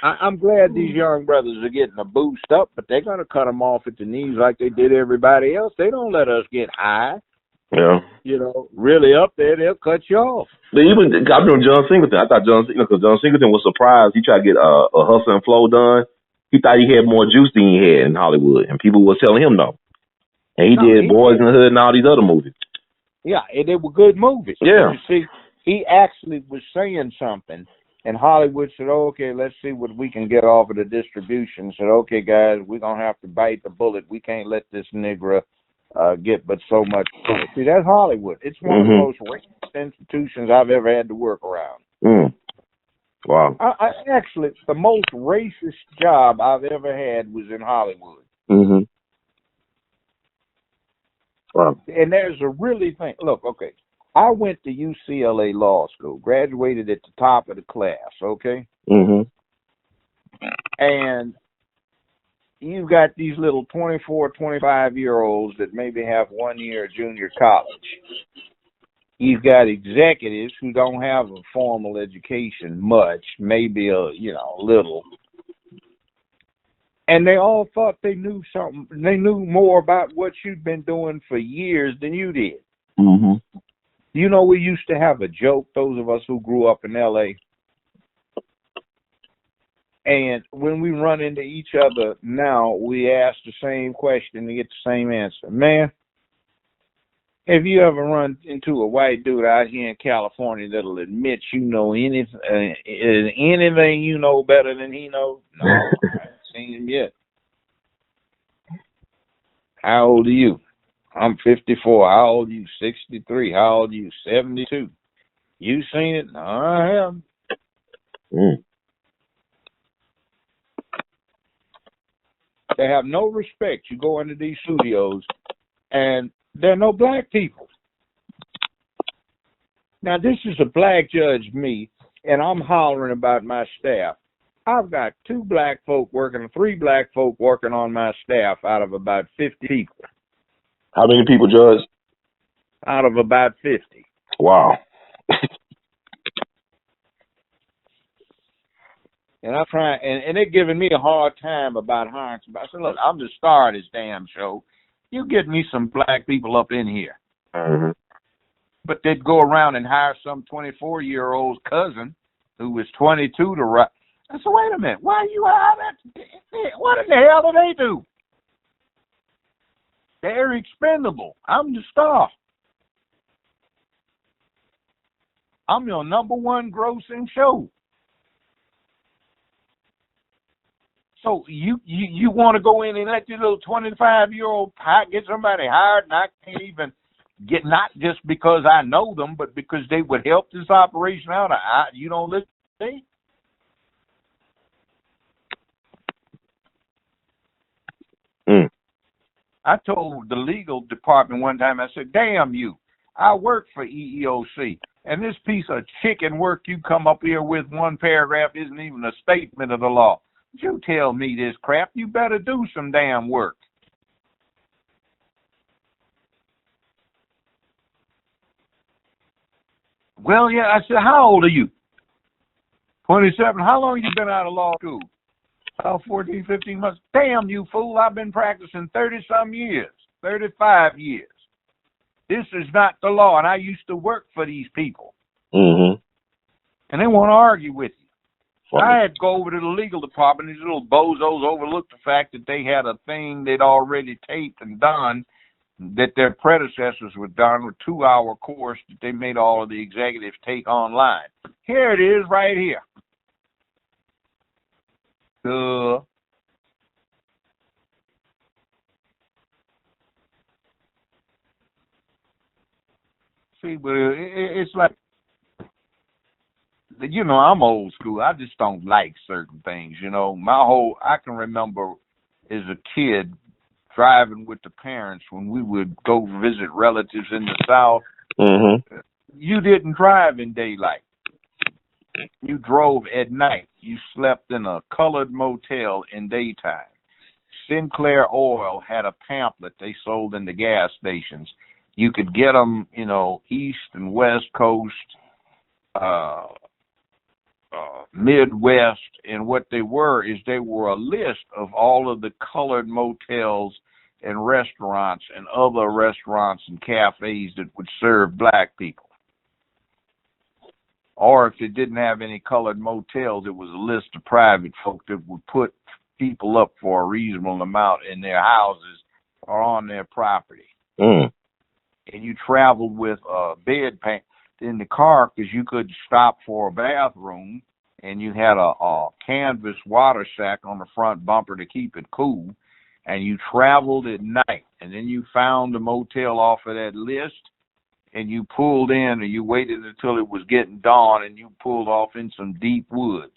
C: I'm glad these young brothers are getting a boost up, but they're going to cut them off at the knees like they did everybody else. They don't let us get high.
B: Yeah.
C: You know, really up there, they'll cut you off.
B: But even, I remember John Singleton. I thought John Singleton was surprised. He tried to get a Hustle and Flow done. He thought he had more juice than he had in Hollywood, and people were telling him no. And he did Boys in the Hood and all these other movies.
C: Yeah, and they were good movies.
B: Yeah.
C: You see, he actually was saying something, and Hollywood said, okay, let's see what we can get off of the distribution. Said, okay, guys, we're going to have to bite the bullet. We can't let this nigger get but so much. See, that's Hollywood. It's one of the most racist institutions I've ever had to work around.
B: Wow.
C: I actually, the most racist job I've ever had was in Hollywood.
B: Wow.
C: And there's a really thing. Look, okay, I went to UCLA Law School, graduated at the top of the class, okay? And you've got these little 24, 25-year-olds that maybe have 1 year of junior college. You've got executives who don't have a formal education much, maybe a little. And they all thought they knew something. They knew more about what you'd been doing for years than you did.
B: Mm-hmm.
C: You know, we used to have a joke, those of us who grew up in L.A., and when we run into each other now, we ask the same question and get the same answer. Man, have you ever run into a white dude out here in California that'll admit you know anything you know better than he knows? No, I haven't seen him yet. How old are you? I'm 54. How old are you? 63. How old are you? 72. You seen it? No, I haven't.
B: Mm.
C: They have no respect. You go into these studios, and there are no black people. Now, this is a black judge, me, and I'm hollering about my staff. I've got 2 black folk working, 3 black folk working on my staff out of about 50 people.
B: How many people, Judge?
C: Out of about 50.
B: Wow.
C: And I'm trying, and they're giving me a hard time about hiring somebody. I said, look, I'm the star of this damn show. You get me some black people up in here.
B: Mm-hmm.
C: But they'd go around and hire some 24-year-old's cousin who was 22 to write. I said, wait a minute, why you hire that? What in the hell do they do? They're expendable. I'm the star. I'm your #1 grossing show. So you want to go in and let your little 25-year-old get somebody hired, and I can't even get, not just because I know them, but because they would help this operation out. You don't listen to me?
B: Mm.
C: I told the legal department one time, I said, damn you, I work for EEOC, and this piece of chicken work you come up here with, 1 paragraph, isn't even a statement of the law. You tell me this crap, you better do some damn work. Well, yeah, I said, how old are you? 27. How long you been out of law school? 14, 15 months. Damn, you fool, I've been practicing 30-some years, 35 years. This is not the law, and I used to work for these people.
B: Mm-hmm.
C: And they want to argue with you.
B: Funny.
C: I had to go over to the legal department. These little bozos overlooked the fact that they had a thing they'd already taped and done, that their predecessors were done, with 2-hour course that they made all of the executives take online. Here it is right here. See, but it's like, I'm old school. I just don't like certain things, I can remember as a kid driving with the parents when we would go visit relatives in the South.
B: Mm-hmm.
C: You didn't drive in daylight. You drove at night. You slept in a colored motel in daytime. Sinclair Oil had a pamphlet they sold in the gas stations. You could get them, East and West Coast, Midwest, and what they were a list of all of the colored motels and restaurants and other restaurants and cafes that would serve black people. Or if it didn't have any colored motels, it was a list of private folk that would put people up for a reasonable amount in their houses or on their property.
B: Mm.
C: And you traveled with a bedpan in the car because you could stop for a bathroom, and you had a canvas water sack on the front bumper to keep it cool, and you traveled at night, and then you found a motel off of that list, and you pulled in, or you waited until it was getting dawn, and you pulled off in some deep woods.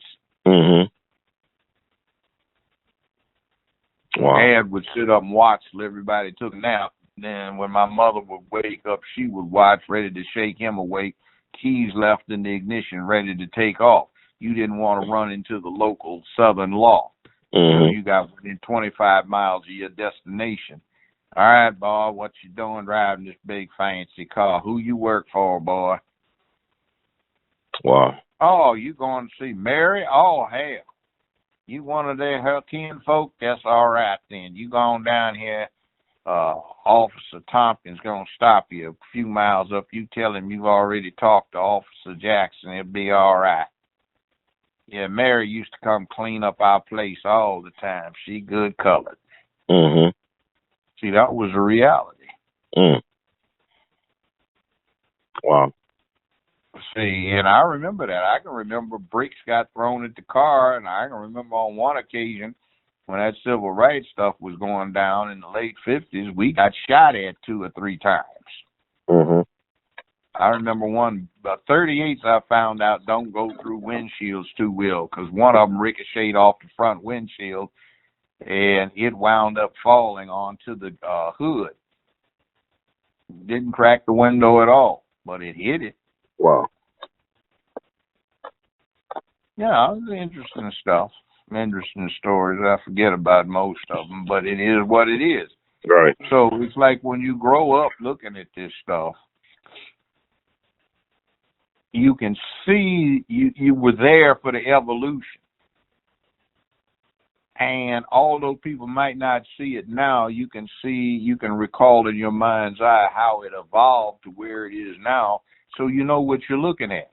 B: Mm-hmm. Wow.
C: Dad would sit up and watch till everybody took a nap. Then when my mother would wake up, she would watch, ready to shake him awake, keys left in the ignition, ready to take off. You didn't want to run into the local Southern law. You know,
B: Mm-hmm.
C: you got within 25 miles of your destination. All right, boy, what you doing driving this big fancy car? Who you work for, boy?
B: Wow.
C: Oh, you going to see Mary? Oh, hell. You one of her kinfolk? That's all right then. You go on down here. Officer Tompkins gonna stop you a few miles up. You tell him you've already talked to Officer Jackson. It'll be all right. Yeah, Mary used to come clean up our place all the time. She good colored.
B: Mm-hmm.
C: See, that was a reality.
B: Mm. Wow.
C: See, and I remember that. I can remember bricks got thrown at the car, and I can remember on one occasion when that civil rights stuff was going down in the late 50s, we got shot at 2 or 3 times.
B: Mm-hmm.
C: I remember one, 38s I found out don't go through windshields too well because one of them ricocheted off the front windshield and it wound up falling onto the hood. Didn't crack the window at all, but it hit it.
B: Wow.
C: Yeah, it was interesting stuff. Interesting stories. I forget about most of them, but it is what it is.
B: Right.
C: So it's like when you grow up looking at this stuff, you can see you were there for the evolution. And although people might not see it now, you can recall in your mind's eye how it evolved to where it is now, so you know what you're looking at.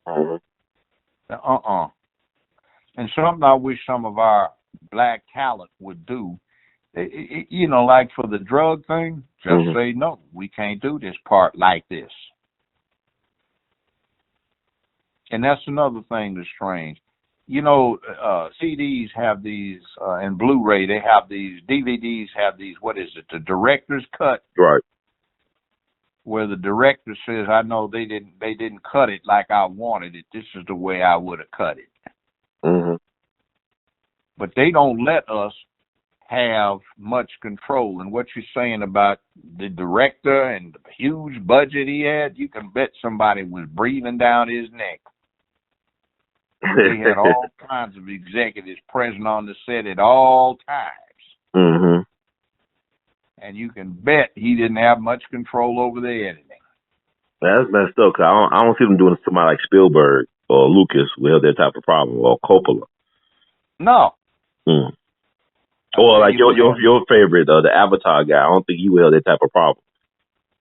B: Mm-hmm.
C: And something I wish some of our black talent would do, you know, like for the drug thing, just say, no, we can't do this part like this. And that's another thing that's strange. You know, CDs have these, and Blu-ray, they have these, DVDs have these, what is it, the director's cut?
B: Right.
C: Where the director says, I know they didn't cut it like I wanted it. This is the way I would have cut it.
B: Mm-hmm.
C: But they don't let us have much control. And what you're saying about the director and the huge budget he had, you can bet somebody was breathing down his neck. They had all kinds of executives present on the set at all times.
B: Mm-hmm.
C: And you can bet he didn't have much control over the editing.
B: That's messed up, cause I don't see them doing it to somebody like Spielberg or Lucas who have that type of problem, or Coppola.
C: No.
B: Mm. Or like your favorite, the Avatar guy. I don't think he will have that type of problem.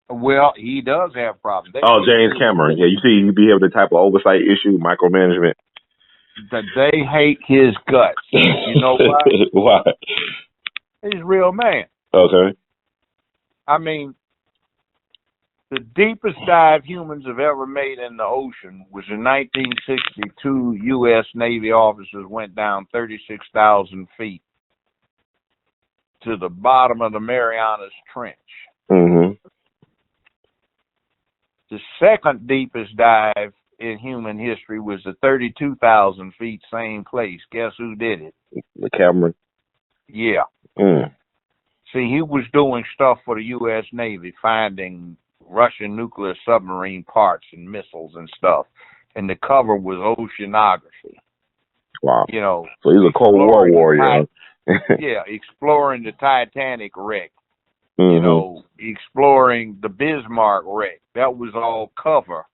C: Well, he does have problems.
B: James Cameron. Yeah, you see, he be having the type of oversight issue, micromanagement.
C: That they hate his guts. You know why?
B: Why?
C: He's a real man.
B: Okay.
C: I mean, the deepest dive humans have ever made in the ocean was in 1962. U.S. Navy officers went down 36,000 feet to the bottom of the Marianas Trench.
B: Mm-hmm.
C: The second deepest dive in human history was the 32,000 feet, same place. Guess who did it?
B: The Cameron.
C: Yeah.
B: Mm.
C: See, he was doing stuff for the U.S. Navy, finding Russian nuclear submarine parts and missiles and stuff. And the cover was oceanography.
B: Wow.
C: You know.
B: So he's a Cold War warrior.
C: Yeah, exploring the Titanic wreck.
B: Mm-hmm.
C: You know, exploring the Bismarck wreck. That was all cover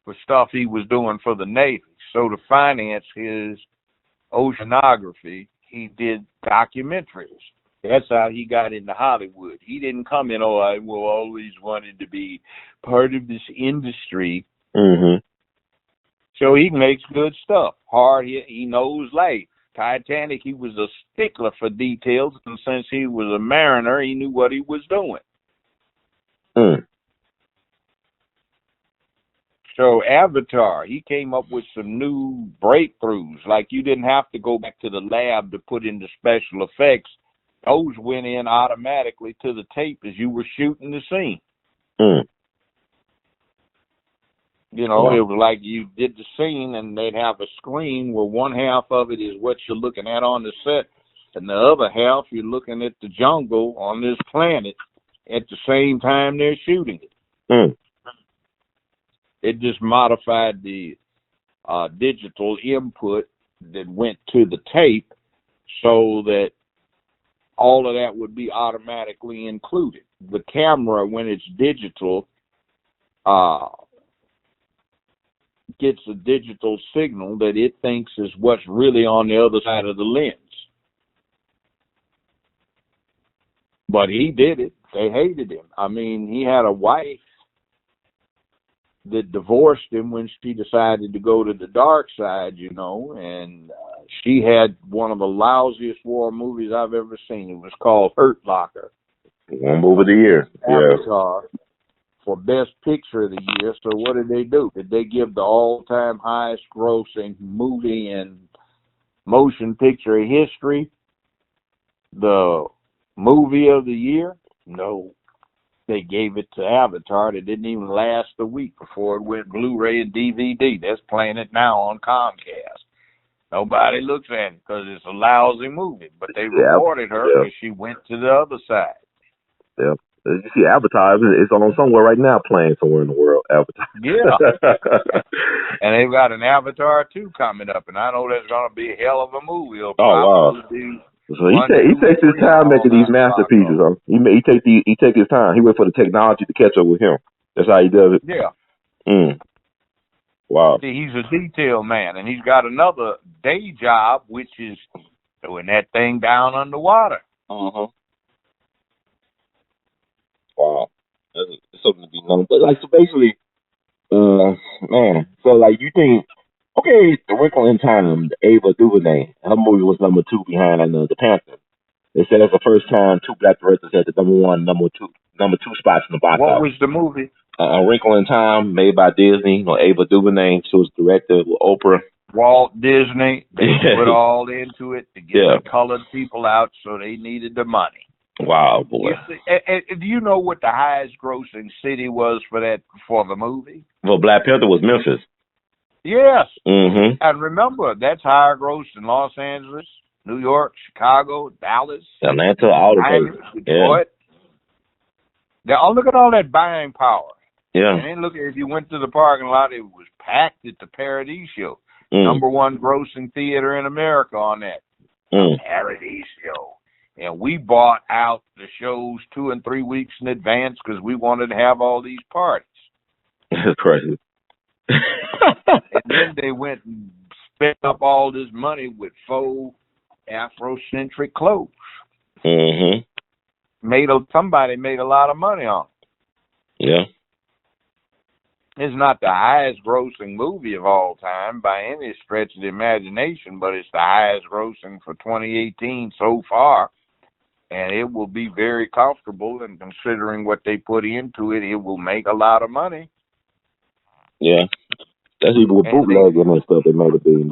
C: for stuff he was doing for the Navy. So to finance his oceanography, he did documentaries. That's how he got into Hollywood. He didn't come in, I always wanted to be part of this industry.
B: Mm-hmm.
C: So he makes good stuff. Hard, he knows life. Titanic, he was a stickler for details, and since he was a mariner, he knew what he was doing.
B: Mm.
C: So Avatar, he came up with some new breakthroughs. Like you didn't have to go back to the lab to put in the special effects. Those went in automatically to the tape as you were shooting the scene.
B: Mm.
C: You know, It was like you did the scene and they'd have a screen where one half of it is what you're looking at on the set, and the other half you're looking at the jungle on this planet at the same time they're shooting it.
B: Mm.
C: It just modified the digital input that went to the tape so that all of that would be automatically included. The camera, when it's digital, gets a digital signal that it thinks is what's really on the other side of the lens. But he did it. They hated him. I mean, he had a wife that divorced him when she decided to go to the dark side, you know, and she had one of the lousiest war movies I've ever seen. It was called Hurt Locker.
B: One movie of the year.
C: Avatar for Best Picture of the Year. So what did they do? Did they give the all-time highest grossing movie in motion picture history the movie of the year? No. They gave it to Avatar. That didn't even last a week before it went Blu-ray and DVD. That's playing it now on Comcast. Nobody looks at it because it's a lousy movie. But they rewarded her because she went to the other side.
B: Yeah. You see Avatar, it's on somewhere right now playing somewhere in the world, Avatar.
C: Yeah. And they've got an Avatar 2 coming up, and I know that's going to be a hell of a movie. It'll probably be
B: so he takes his time making these masterpieces. He take his time. He wait for the technology to catch up with him. That's how he does it.
C: Yeah.
B: Wow.
C: See, he's a detail man, and he's got another day job, which is doing that thing down underwater.
B: Uh-huh. Wow. That's something to be known. But, like, so basically, man, so, like, you think, okay, The Wrinkle in Time, Ava DuVernay, her movie was number 2 behind the PanTHEr. They said it was the first time 2 black directors had the number 1, number two spots in the box office.
C: What was the movie?
B: A Wrinkle in Time, made by Disney. Ava DuVernay, she was director with Oprah.
C: Walt Disney, they put all into it to get the colored people out, so they needed the money.
B: Wow, boy.
C: Do you know what the highest grossing city was for the movie?
B: Well, Black Panther was Memphis.
C: Yes.
B: Mm-hmm.
C: And remember, that's higher gross than Los Angeles, New York, Chicago, Dallas,
B: Atlanta, all the places.
C: Detroit. Yeah. Now, look at all that buying power.
B: Yeah.
C: And then look, if you went to the parking lot, it was packed at the Paradiso. Number 1 grossing theater in America on that. Paradiso. And we bought out the shows 2 and 3 weeks in advance because we wanted to have all these parties.
B: That's crazy.
C: And then they went and spent up all this money with faux Afrocentric clothes.
B: Mm-hmm.
C: Somebody made a lot of money on it.
B: Yeah.
C: It's not the highest grossing movie of all time by any stretch of the imagination, but it's the highest grossing for 2018 so far. And it will be very comfortable, and considering what they put into it, it will make a lot of money.
B: Yeah. That's even with bootlegging and stuff, they made $1 billion.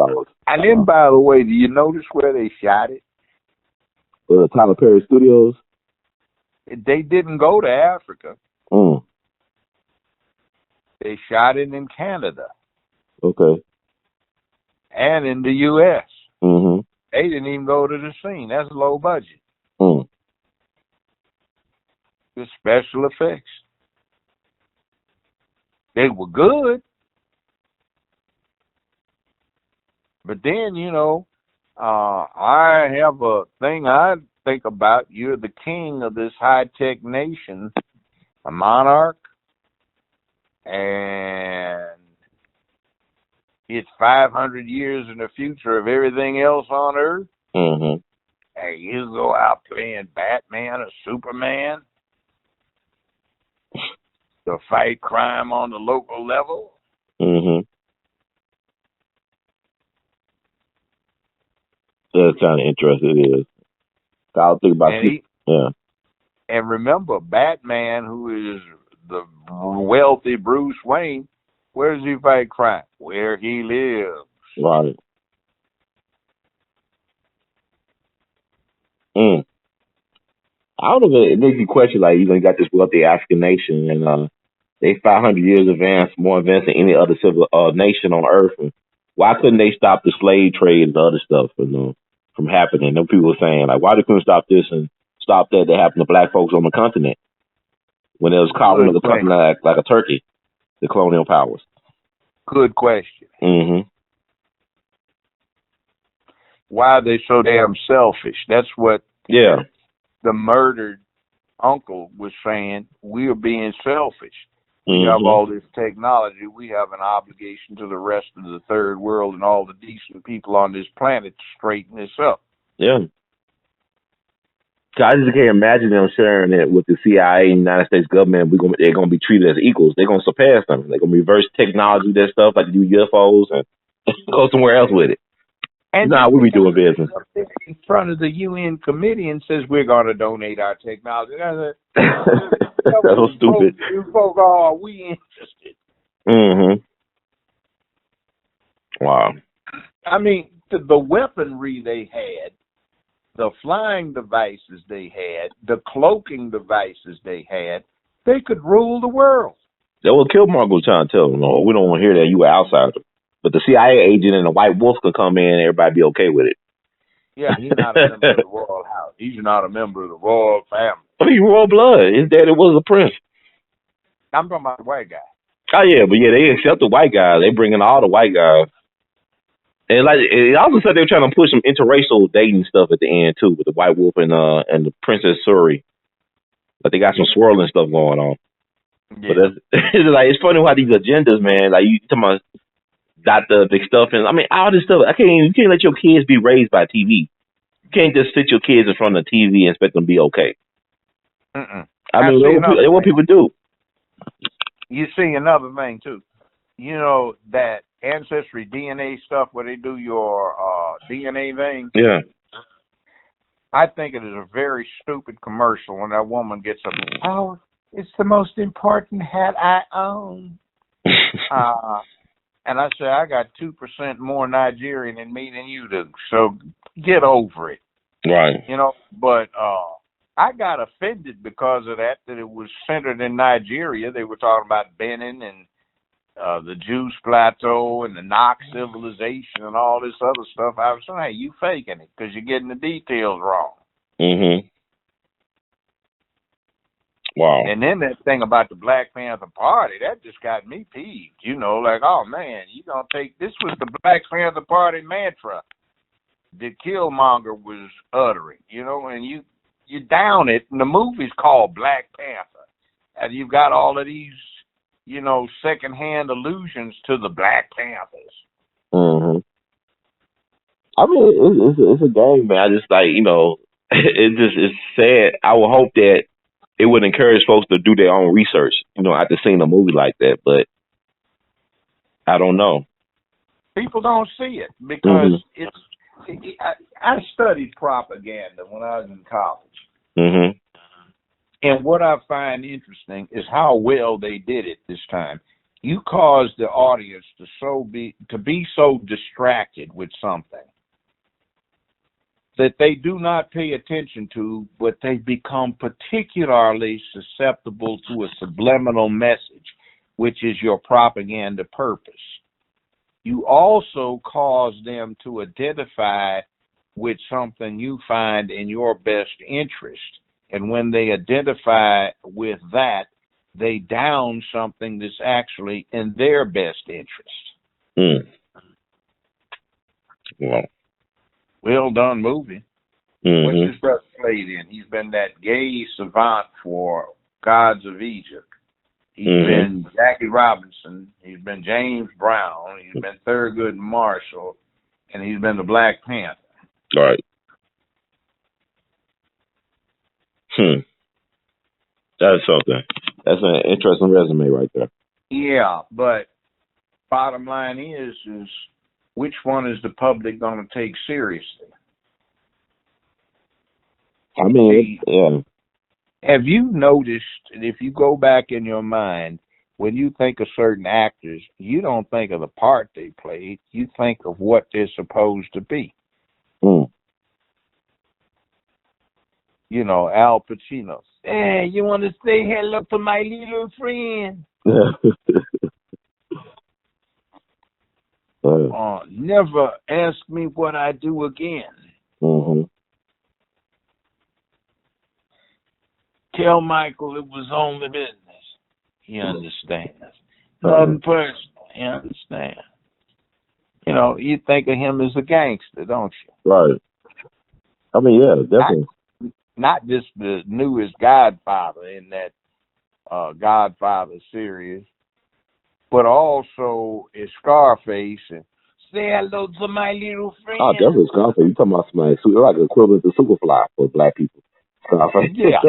C: And then, by the way, do you notice where they shot it?
B: Tyler Perry Studios?
C: They didn't go to Africa. They shot it in Canada.
B: Okay.
C: And in the U.S.
B: Mm-hmm.
C: They didn't even go to the scene. That's low budget. The special effects. They were good. But then, I have a thing I think about. You're the king of this high-tech nation, a monarch, and it's 500 years in the future of everything else on Earth.
B: Mm-hmm.
C: And you go out playing Batman or Superman to fight crime on the local level.
B: Mm-hmm. That's kind of interesting. It is. I'll think about it. Yeah.
C: And remember, Batman, who is the wealthy Bruce Wayne, where does he fight crime? Where he lives.
B: Right. I don't know if it makes you question, like, you got this wealthy African nation, and they 500 years more advanced than any other civil nation on Earth. And why couldn't they stop the slave trade and the other stuff, from happening? And people were saying, like, why they couldn't stop this and stop that happened to black folks on the continent when it was calling the continent like a turkey, the colonial powers?
C: Good question.
B: Mm-hmm.
C: why are they so damn selfish? That's what
B: Yeah.
C: the murdered uncle was saying. We are being selfish. We have
B: Mhm.
C: all this technology. We have an obligation to the rest of the third world and all the decent people on this planet to straighten this up.
B: Yeah. So I just can't imagine them sharing it with the CIA and United States government. They're gonna be treated as equals. They're gonna surpass them. They're gonna reverse technology, that stuff like they do UFOs, and go somewhere else with it. You
C: And
B: know how
C: then
B: we
C: the
B: be
C: guy
B: doing business.
C: up there in front of the UN committee and says we're going to donate our technology. And I
B: That's so stupid.
C: you folk, are we interested?
B: Mhm. Wow.
C: I mean, the weaponry they had, the flying devices they had, the cloaking devices they had, they could rule the world.
B: That what Killmonger was trying to tell them. No, we don't want to hear that. You were outsider. But the CIA agent and the white wolf could come in and everybody be okay with it.
C: Yeah, he's not a member of the royal house. He's not a member of the royal family.
B: I mean, royal blood. His daddy was a prince.
C: I'm talking about the white guy.
B: Oh yeah, but yeah, they accept the white guys. They bring in all the white guys. And like, it also said they were trying to push some interracial dating stuff at the end too, with the white wolf and the Princess Suri. But they got some swirling stuff going on.
C: Yeah.
B: But that's, it's like it's funny how these agendas, man. Like you talking about Dr. Big Stuff, and I mean all this stuff. You can't let your kids be raised by TV. You can't just sit your kids in front of the TV and expect them to be okay.
C: Mm-mm.
B: I mean, that's what people do.
C: You see another thing too. You know that ancestry DNA stuff where they do your DNA thing.
B: Yeah.
C: I think it is a very stupid commercial when that woman gets up. Oh, it's the most important hat I own. And I say I got 2% more Nigerian in me than you do. So get over it.
B: Right.
C: You know, but I got offended because of that it was centered in Nigeria. They were talking about Benin and the Juice Plateau and the Knox civilization and all this other stuff. I was saying, hey, you faking it because you're getting the details wrong.
B: Mhm. Wow.
C: And then that thing about the Black Panther Party, that just got me peeved. You know, like, oh man, you gonna take this was the Black Panther Party mantra that Killmonger was uttering, you know, and you down it, and the movie's called Black Panther, and you've got all of these, you know, secondhand allusions to the Black Panthers.
B: Mhm. I mean, it's a game, man. I just like it's sad. I would hope that it would encourage folks to do their own research, after seeing a movie like that. But I don't know.
C: People don't see it because I studied propaganda when I was in college.
B: Mhm.
C: And what I find interesting is how well they did it this time. You caused the audience to be so distracted with something that they do not pay attention to, but they become particularly susceptible to a subliminal message, which is your propaganda purpose. You also cause them to identify with something you find in your best interest. And when they identify with that, they down something that's actually in their best interest.
B: Wow.
C: Well done movie.
B: Mm-hmm.
C: What's his brother played in? He's been that gay savant for Gods of Egypt. He's been Jackie Robinson. He's been James Brown. He's been Thurgood Marshall. And he's been the Black Panther.
B: All right. That's something. That's an interesting resume right there.
C: Yeah, but bottom line is which one is the public going to take seriously?
B: I mean, yeah.
C: Have you noticed, if you go back in your mind, when you think of certain actors, you don't think of the part they played. You think of what they're supposed to be. You know, Al Pacino. Hey, you want to say hello to my little friend? Never ask me what I do again.
B: Mm-hmm.
C: Tell Michael it was only business. He understands. Nothing personal. He understands. You know, you think of him as a gangster, don't you?
B: Right. I mean, yeah,
C: Not,
B: definitely.
C: not just the newest Godfather in that Godfather series, but also is Scarface and say hello to my little
B: Oh,
C: friend.
B: definitely Scarface. You talking about somebody like equivalent to Superfly for black people. Scarface.
C: Yeah,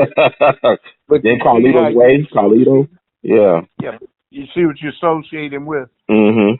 C: but
B: Then
C: you see how
B: Carlito's
C: you
B: Way, Carlito.
C: associate.
B: Yeah.
C: Yeah, you see what you associate him with.
B: Mm-hmm.